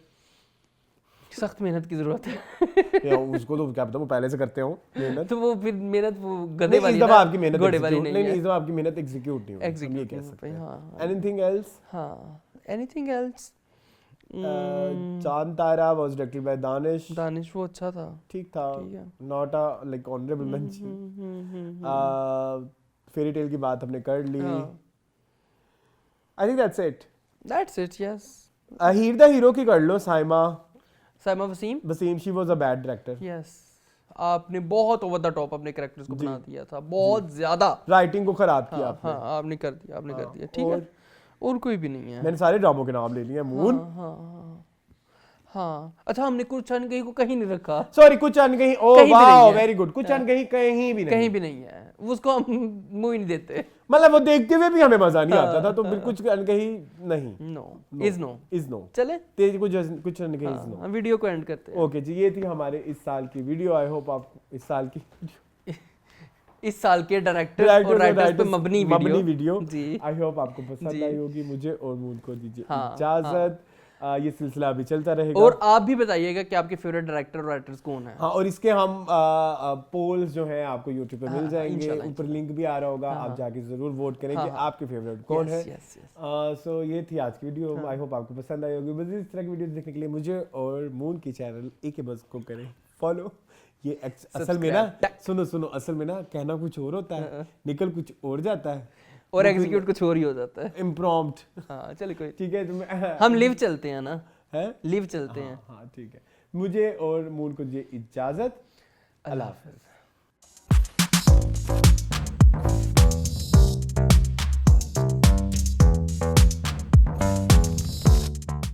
सख्त मेहनत की जरूरत है। उसको तो क्या पता वो पहले से करते हो मेहनत, तो वो फिर मेहनत वो गधे वाली, इस दफा आपकी मेहनत घोड़े वाली नहीं है। इस दफा आपकी मेहनत एग्जीक्यूट नहीं हुई, हम ये कह सकते हैं। Anything else? हाँ, anything else? Chand Tara was directed by Danish, वो अच्छा था, ठीक था, not a like honourable mention. Fairy tale की बात हमने कर ली। I think that's it. Yes. Heer the hero की कर लो, Saima Waseem, she was a bad director. Yes, आपने बहुत ओवर द टॉप अपने कैरेक्टर्स को बना दिया था, बहुत ज्यादा राइटिंग को खराब किया आपने। हाँ, आपने कर दिया, ठीक है। और कोई भी नहीं है। मैंने सारे ड्रामों के नाम ले लिए। मून, हाँ। अच्छा, हमने कुछ अनकही को कहीं नहीं रखा। सॉरी, कुछ अनकही, ओह वाओ, वेरी गुड। कुछ अनकही कहीं भी नहीं है, उसको हम मुंह ही नहीं देते। मतलब वो देखते हुए भी हमें मजा नहीं आता था, तो बिल्कुल कुछ अनकही नहीं। Is no. चले तेज कुछ अनकही इज नो। वीडियो को एंड करते हैं। ओके जी, ये थी हमारे इस साल की वीडियो। आई होप आपको इस साल के डायरेक्टर और राइटर्स पे मबनी वीडियो जी, आई होप आपको पसंद आई होगी। मुझे और मून को दीजिए इजाजत। ये सिलसिला अभी चलता रहेगा, और आप भी बताइएगा कि आपके फेवरेट डायरेक्टर और राइटर्स कौन है। हाँ, और इसके हम पोल्स जो हैं आपको यूट्यूब पे मिल जाएंगे, ऊपर लिंक भी आ रहा होगा, आप जाके जरूर वोट करें कि आपके फेवरेट कौन है। सो ये थी आज की वीडियो। आई होप आपको पसंद आई होगी। बस इस तरह की वीडियो देखने के लिए मुझे और मून की चैनल एक बस को करें फॉलो। ये असल में ना, सुनो, असल में ना कहना कुछ और होता है, निकल कुछ और जाता है, और एग्जीक्यूट कुछ और ही हो जाता है, इम्प्रॉम्प्ट। हाँ, चलिए कोई, ठीक है। तो हम लिव चलते हैं ना, लिव चलते हैं। हाँ, ठीक है। मुझे और मून को दीजिए इजाजत। अल्लाह हाफ़िज़।